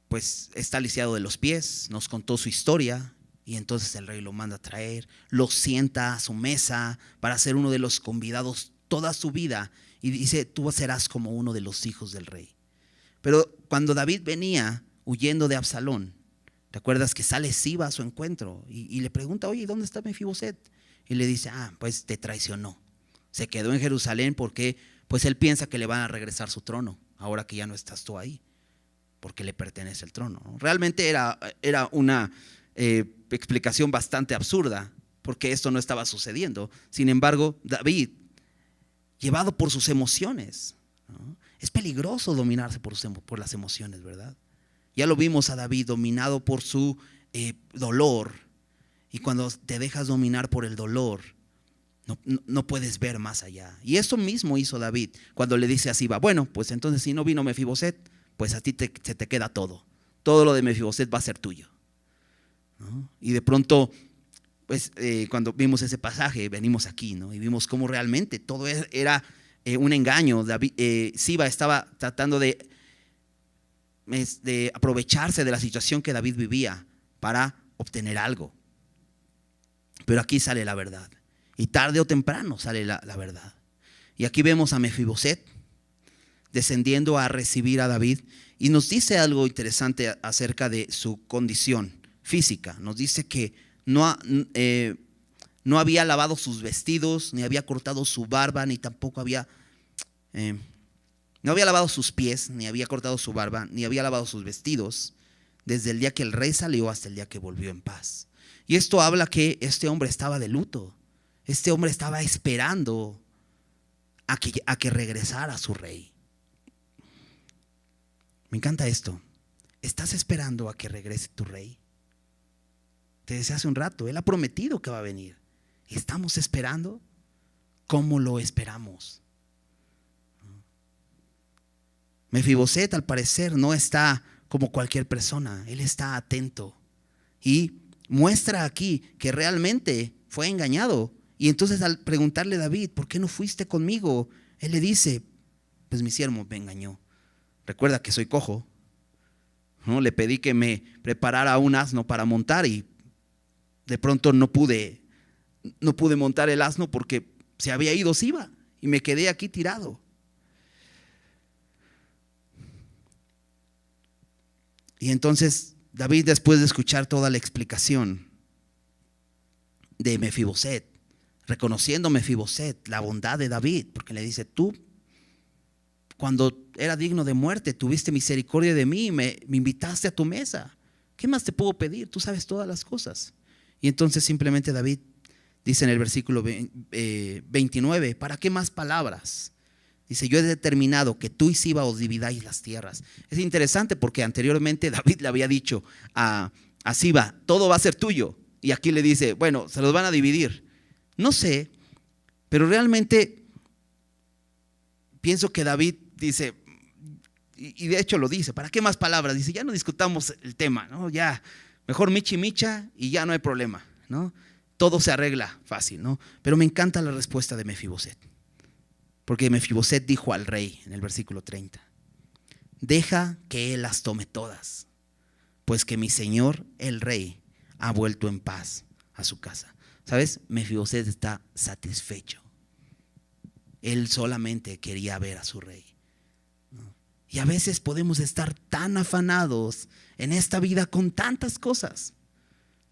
pues está lisiado de los pies, nos contó su historia. Y entonces el rey lo manda a traer, lo sienta a su mesa para ser uno de los convidados toda su vida. Y dice, tú serás como uno de los hijos del rey. Pero cuando David venía huyendo de Absalón, ¿te acuerdas que sale Siba a su encuentro? Y le pregunta, oye, ¿dónde está Mefiboset? Y le dice, pues te traicionó. Se quedó en Jerusalén porque pues él piensa que le van a regresar su trono, ahora que ya no estás tú ahí, porque le pertenece el trono, ¿no? Realmente era una explicación bastante absurda, porque esto no estaba sucediendo. Sin embargo, David, llevado por sus emociones, ¿no? Es peligroso dominarse por las emociones, ¿verdad? Ya lo vimos a David dominado por su dolor, y cuando te dejas dominar por el dolor, no puedes ver más allá. Y eso mismo hizo David cuando le dice a Siba, bueno, pues entonces si no vino Mefiboset, pues a ti se te queda todo lo de Mefiboset va a ser tuyo, ¿no? Y de pronto, pues cuando vimos ese pasaje, venimos aquí, ¿no? Y vimos cómo realmente todo era un engaño. Siba estaba tratando de aprovecharse de la situación que David vivía para obtener algo. Pero aquí sale la verdad, y tarde o temprano sale la verdad. Y aquí vemos a Mefiboset descendiendo a recibir a David, y nos dice algo interesante acerca de su condición física. Nos dice que no no había lavado sus vestidos, ni había cortado su barba, ni tampoco no había lavado sus pies, ni había cortado su barba, ni había lavado sus vestidos, desde el día que el rey salió hasta el día que volvió en paz. Y esto habla que este hombre estaba de luto. Este hombre estaba esperando a que regresara su rey. Me encanta esto. ¿Estás esperando a que regrese tu rey? Te decía hace un rato, Él ha prometido que va a venir. ¿Estamos esperando? ¿Cómo lo esperamos? Mefiboset, al parecer, no está como cualquier persona. Él está atento y muestra aquí que realmente fue engañado. Y entonces, al preguntarle a David, ¿por qué no fuiste conmigo? Él le dice, pues mi siervo me engañó. Recuerda que soy cojo, ¿no? Le pedí que me preparara un asno para montar y de pronto no pude montar el asno porque se había ido Siba y me quedé aquí tirado. Y entonces David, después de escuchar toda la explicación de Mefiboset, reconociendo Mefiboset la bondad de David, porque le dice, tú cuando era digno de muerte tuviste misericordia de mí y me invitaste a tu mesa. ¿Qué más te puedo pedir? Tú sabes todas las cosas. Y entonces simplemente David dice en el versículo 29, ¿para qué más palabras? Dice, yo he determinado que tú y Siba os dividáis las tierras. Es interesante porque anteriormente David le había dicho a Siba, todo va a ser tuyo. Y aquí le dice, bueno, se los van a dividir. No sé, pero realmente pienso que David dice, y de hecho lo dice, ¿para qué más palabras? Dice, ya no discutamos el tema, ¿no? Ya, mejor michi micha y ya no hay problema, ¿no? Todo se arregla fácil, ¿no? Pero me encanta la respuesta de Mefiboset. Porque Mefiboset dijo al rey en el versículo 30, deja que él las tome todas, pues que mi señor el rey ha vuelto en paz a su casa. ¿Sabes? Mefiboset está satisfecho. Él solamente quería ver a su rey. Y a veces podemos estar tan afanados en esta vida con tantas cosas,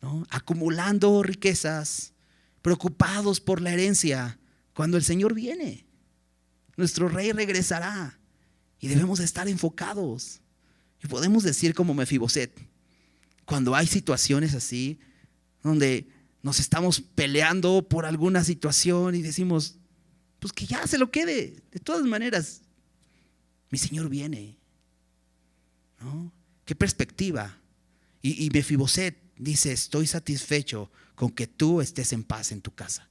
¿no? Acumulando riquezas, preocupados por la herencia, cuando el Señor viene. Nuestro rey regresará y debemos estar enfocados. Y podemos decir como Mefiboset, cuando hay situaciones así, donde nos estamos peleando por alguna situación y decimos, pues que ya se lo quede. De todas maneras, mi Señor viene, ¿no? ¿Qué perspectiva? Y Mefiboset dice, estoy satisfecho con que tú estés en paz en tu casa.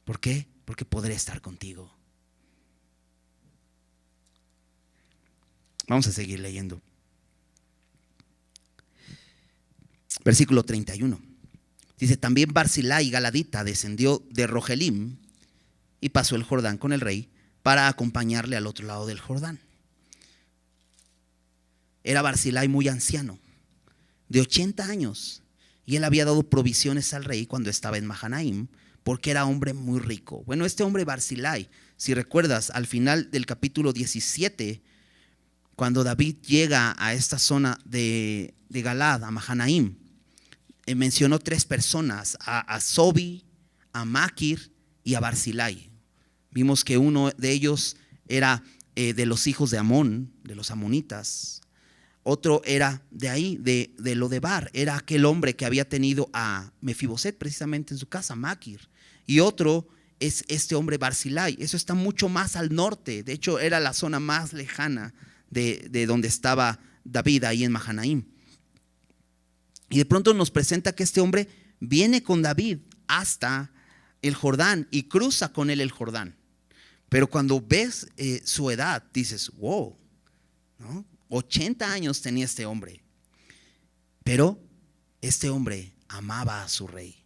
¿Por qué? Porque podré estar contigo. Vamos a seguir leyendo. Versículo 31. Dice, también Barzilai Galadita descendió de Rogelim y pasó el Jordán con el rey para acompañarle al otro lado del Jordán. Era Barzilai muy anciano, de 80 años, y él había dado provisiones al rey cuando estaba en Mahanaim, porque era hombre muy rico. Bueno, este hombre Barzilai, si recuerdas, al final del capítulo 17, cuando David llega a esta zona de Galad, a Mahanaim, mencionó 3 personas, a Sobi, a Maquir y a Barzilai. Vimos que uno de ellos era de los hijos de Amón, de los amonitas. Otro era de ahí, de Lodebar, era aquel hombre que había tenido a Mefiboset precisamente en su casa, Maquir. Y otro es este hombre Barzilai. Eso está mucho más al norte. De hecho, era la zona más lejana de donde estaba David, ahí en Mahanaim. Y de pronto nos presenta que este hombre viene con David hasta el Jordán y cruza con él el Jordán. Pero cuando ves su edad, dices, wow, ¿no? 80 años tenía este hombre. Pero este hombre amaba a su rey.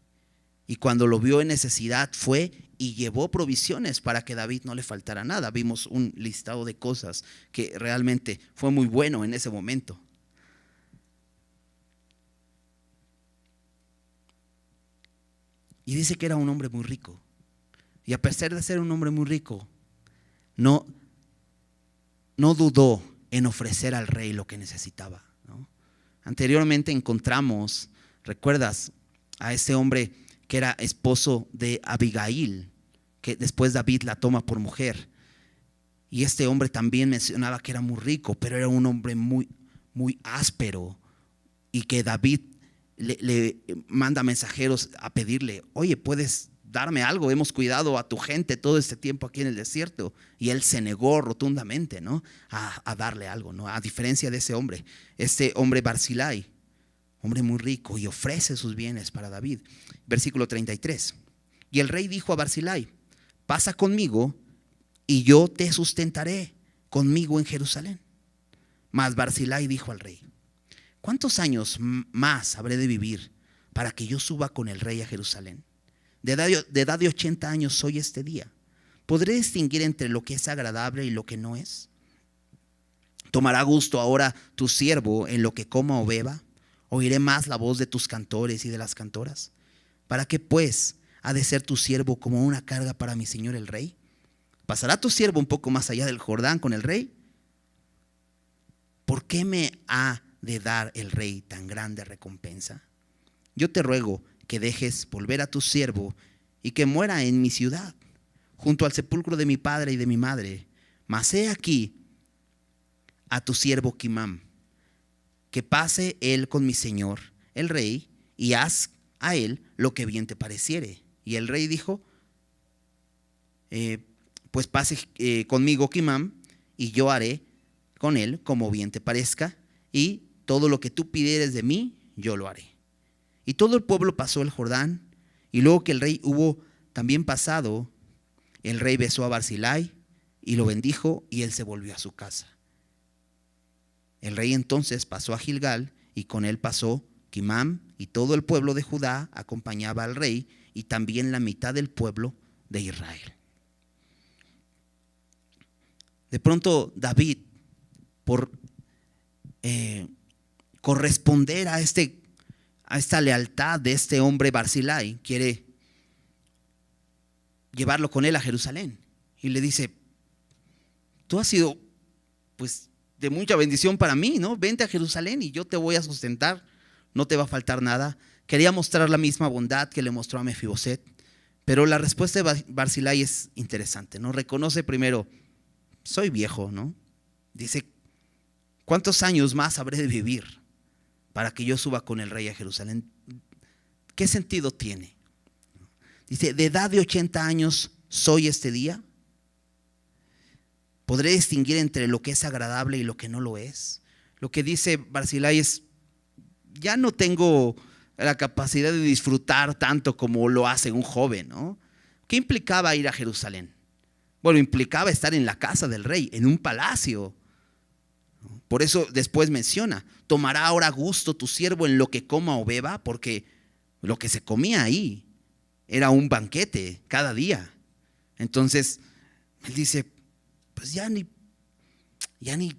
Y cuando lo vio en necesidad fue y llevó provisiones para que David no le faltara nada. Vimos un listado de cosas que realmente fue muy bueno en ese momento. Y dice que era un hombre muy rico. Y a pesar de ser un hombre muy rico, no dudó en ofrecer al rey lo que necesitaba, ¿no? Anteriormente encontramos, ¿recuerdas? A este hombre que era esposo de Abigail, que después David la toma por mujer. Y este hombre también mencionaba que era muy rico, pero era un hombre muy, muy áspero, y que David le manda mensajeros a pedirle: oye, ¿puedes darme algo? Hemos cuidado a tu gente todo este tiempo aquí en el desierto. Y él se negó rotundamente, ¿no?, a darle algo, ¿no? A diferencia de ese hombre, este hombre Barzillai, hombre muy rico, y ofrece sus bienes para David. Versículo 33. Y el rey dijo a Barzillai: pasa conmigo y yo te sustentaré conmigo en Jerusalén. Mas Barzillai dijo al rey: ¿cuántos años más habré de vivir para que yo suba con el rey a Jerusalén? De edad de 80 años soy este día. ¿Podré distinguir entre lo que es agradable y lo que no es? ¿Tomará gusto ahora tu siervo en lo que coma o beba? ¿Oiré más la voz de tus cantores y de las cantoras? ¿Para qué pues ha de ser tu siervo como una carga para mi señor el rey? ¿Pasará tu siervo un poco más allá del Jordán con el rey? ¿Por qué me ha de dar el rey tan grande recompensa? Yo te ruego que dejes volver a tu siervo y que muera en mi ciudad, junto al sepulcro de mi padre y de mi madre. Mas he aquí a tu siervo Quimam, que pase él con mi señor el rey, y haz a él lo que bien te pareciere. Y el rey dijo: pues pase conmigo Quimam, y yo haré con él como bien te parezca, y todo lo que tú pidieres de mí, yo lo haré. Y todo el pueblo pasó el Jordán, y luego que el rey hubo también pasado, el rey besó a Barzillai y lo bendijo, y él se volvió a su casa. El rey entonces pasó a Gilgal, y con él pasó Quimam, y todo el pueblo de Judá acompañaba al rey, y también la mitad del pueblo de Israel. De pronto David, por corresponder a esta lealtad de este hombre Barzillai, quiere llevarlo con él a Jerusalén, y le dice: tú has sido pues de mucha bendición para mí, ¿no? Vente a Jerusalén y yo te voy a sustentar, no te va a faltar nada. Quería mostrar la misma bondad que le mostró a Mefiboset, pero la respuesta de Barzillai es interesante, ¿no? Reconoce primero: soy viejo, ¿no? Dice: ¿cuántos años más habré de vivir para que yo suba con el rey a Jerusalén? ¿Qué sentido tiene? Dice: de edad de 80 años soy este día. ¿Podré distinguir entre lo que es agradable y lo que no lo es? Lo que dice Barzillai es: ya no tengo la capacidad de disfrutar tanto como lo hace un joven, ¿no? ¿Qué implicaba ir a Jerusalén? Bueno, implicaba estar en la casa del rey, en un palacio. Por eso después menciona: ¿tomará ahora gusto tu siervo en lo que coma o beba? Porque lo que se comía ahí era un banquete cada día. Entonces él dice: pues ya ni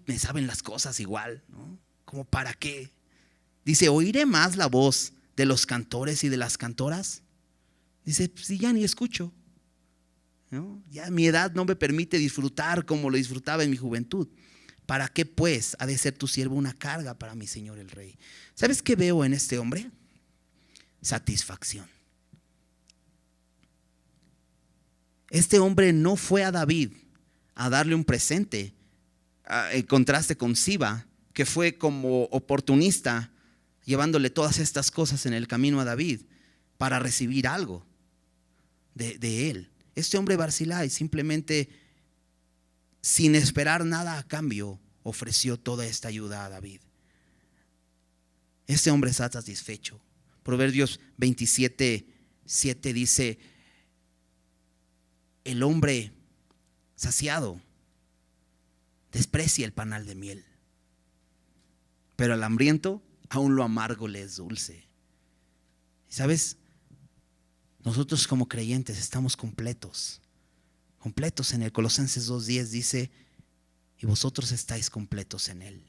me saben las cosas igual, ¿no? ¿Cómo para qué? Dice: ¿oiré más la voz de los cantores y de las cantoras? Dice: pues ya ni escucho, ¿no? Ya mi edad no me permite disfrutar como lo disfrutaba en mi juventud. ¿Para qué pues ha de ser tu siervo una carga para mi señor el rey? ¿Sabes qué veo en este hombre? Satisfacción. Este hombre no fue a David a darle un presente, en contraste con Siba, que fue como oportunista, llevándole todas estas cosas en el camino a David para recibir algo de él. Este hombre Barzillai simplemente, sin esperar nada a cambio, ofreció toda esta ayuda a David. Este hombre está satisfecho. Proverbios 27:7 dice: el hombre saciado desprecia el panal de miel, pero al hambriento aún lo amargo le es dulce. ¿Sabes? Nosotros como creyentes estamos completos en él. Colosenses 2:10 dice: y vosotros estáis completos en él.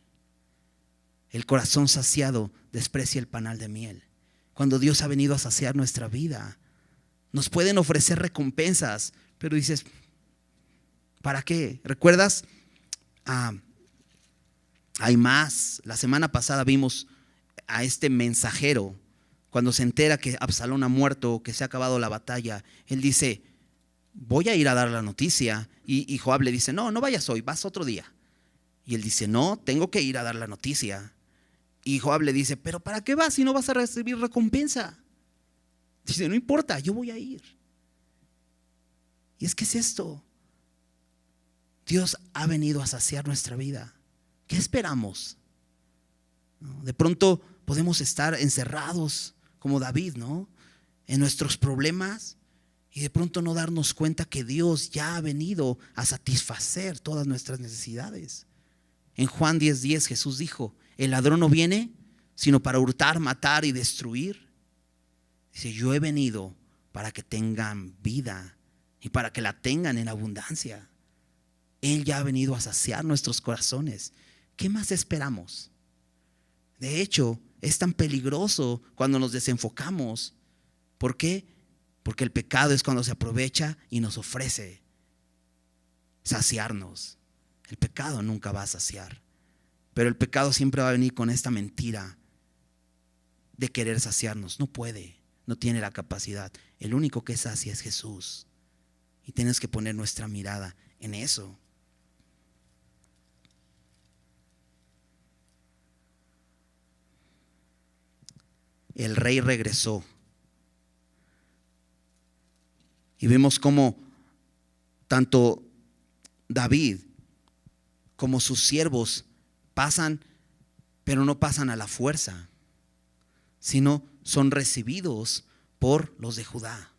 El corazón saciado desprecia el panal de miel. Cuando Dios ha venido a saciar nuestra vida, nos pueden ofrecer recompensas, pero dices: ¿para qué? ¿Recuerdas? Hay más. La semana pasada vimos a este mensajero cuando se entera que Absalón ha muerto, que se ha acabado la batalla, él dice, voy a ir a dar la noticia. Y Joab le dice, no vayas hoy, vas otro día. Y él dice, no, tengo que ir a dar la noticia. Y Joab le dice, pero ¿para qué vas si no vas a recibir recompensa? Dice, no importa, yo voy a ir. Y es que es esto. Dios ha venido a saciar nuestra vida. ¿Qué esperamos? De pronto podemos estar encerrados como David, ¿no? En nuestros problemas, y de pronto no darnos cuenta que Dios ya ha venido a satisfacer todas nuestras necesidades. En Juan 10:10 Jesús dijo, el ladrón no viene sino para hurtar, matar y destruir. Dice, yo he venido para que tengan vida y para que la tengan en abundancia. Él ya ha venido a saciar nuestros corazones. ¿Qué más esperamos? De hecho, es tan peligroso cuando nos desenfocamos. ¿Por qué? Porque el pecado es cuando se aprovecha y nos ofrece saciarnos. El pecado nunca va a saciar, pero el pecado siempre va a venir con esta mentira de querer saciarnos. No puede, no tiene la capacidad. El único que sacia es Jesús, y tenemos que poner nuestra mirada en eso. El rey regresó y vemos cómo tanto David como sus siervos pasan, pero no pasan a la fuerza, sino son recibidos por los de Judá.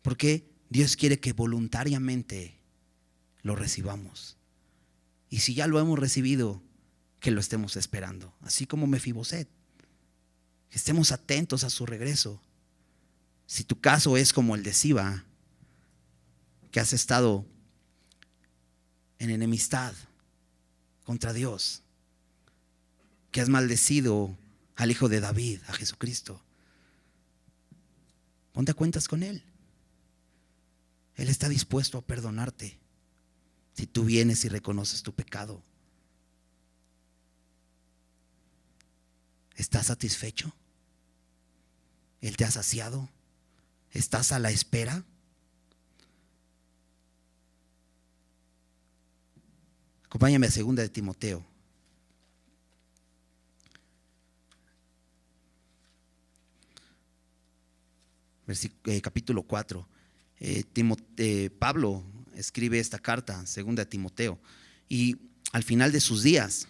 Porque Dios quiere que voluntariamente lo recibamos. Y si ya lo hemos recibido, que lo estemos esperando, así como Mefiboset. Que estemos atentos a su regreso. Si tu caso es como el de Siba, que has estado en enemistad contra Dios, que has maldecido al Hijo de David, a Jesucristo, ponte a cuentas con Él. Él está dispuesto a perdonarte si tú vienes y reconoces tu pecado. ¿Estás satisfecho? ¿Él te ha saciado? ¿Estás a la espera? Acompáñame a 2 de Timoteo. Capítulo 4. Pablo escribe esta carta, 2 de Timoteo, y al final de sus días,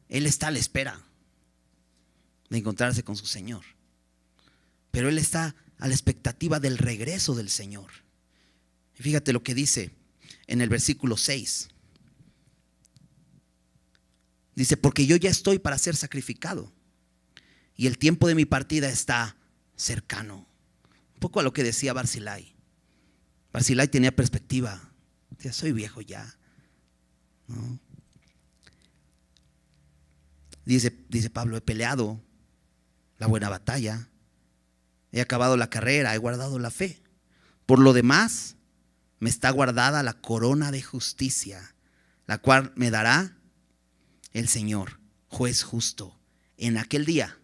él está a la espera de encontrarse con su Señor, pero él está a la expectativa del regreso del Señor. Y fíjate lo que dice en el versículo 6. Dice, porque yo ya estoy para ser sacrificado y el tiempo de mi partida está cercano. Un poco a lo que decía Barzillai. Barzillai tenía perspectiva. Decía, soy viejo ya, ¿no? Dice Pablo, he peleado la buena batalla, he acabado la carrera, he guardado la fe. Por lo demás, me está guardada la corona de justicia, la cual me dará el Señor, juez justo, en aquel día.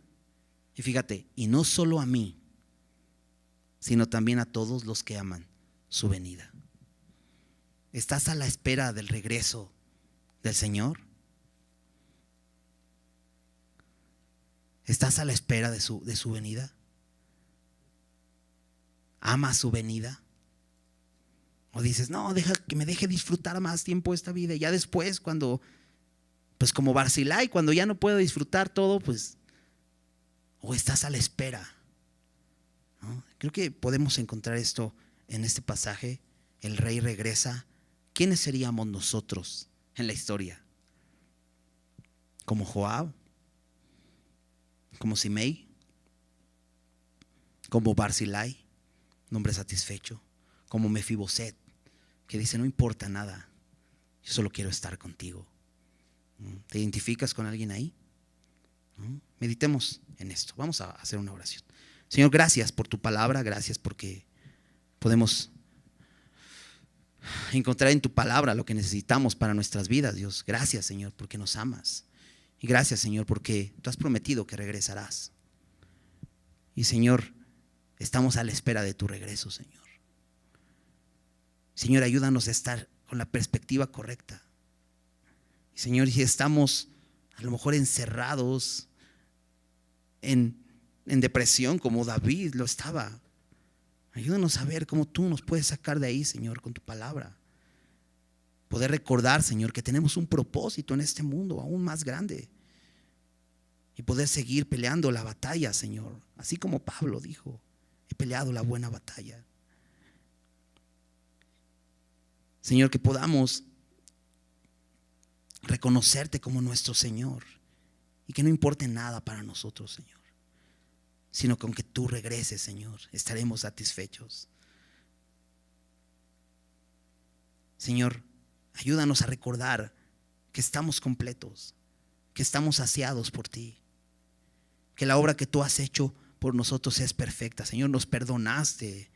Y fíjate, y no solo a mí, sino también a todos los que aman su venida. ¿Estás a la espera del regreso del Señor? ¿Estás a la espera de su venida? ¿Amas su venida? ¿O dices, no, deja que me deje disfrutar más tiempo esta vida, y ya después cuando, pues como Barzillai, cuando ya no puedo disfrutar todo, pues, o estás a la espera, ¿no? Creo que podemos encontrar esto en este pasaje. El rey regresa. ¿Quiénes seríamos nosotros en la historia? ¿Como Joab? ¿Como Simei? ¿Como Barzillai, un hombre satisfecho? ¿Como Mefiboset, que dice, no importa nada, yo solo quiero estar contigo? ¿Te identificas con alguien ahí? Meditemos en esto. Vamos a hacer una oración. Señor, gracias por tu palabra, gracias porque podemos encontrar en tu palabra lo que necesitamos para nuestras vidas. Dios, gracias, Señor, porque nos amas. Y gracias, Señor, porque tú has prometido que regresarás. Y Señor, estamos a la espera de tu regreso, Señor. Señor, ayúdanos a estar con la perspectiva correcta. Y Señor, si estamos a lo mejor encerrados en depresión como David lo estaba, ayúdanos a ver cómo tú nos puedes sacar de ahí, Señor, con tu palabra. Poder recordar, Señor, que tenemos un propósito en este mundo aún más grande. Y poder seguir peleando la batalla, Señor. Así como Pablo dijo, he peleado la buena batalla. Señor, que podamos reconocerte como nuestro Señor. Y que no importe nada para nosotros, Señor. Sino que aunque tú regreses, Señor, estaremos satisfechos. Señor, ayúdanos a recordar que estamos completos, que estamos saciados por ti, que la obra que tú has hecho por nosotros es perfecta. Señor, nos perdonaste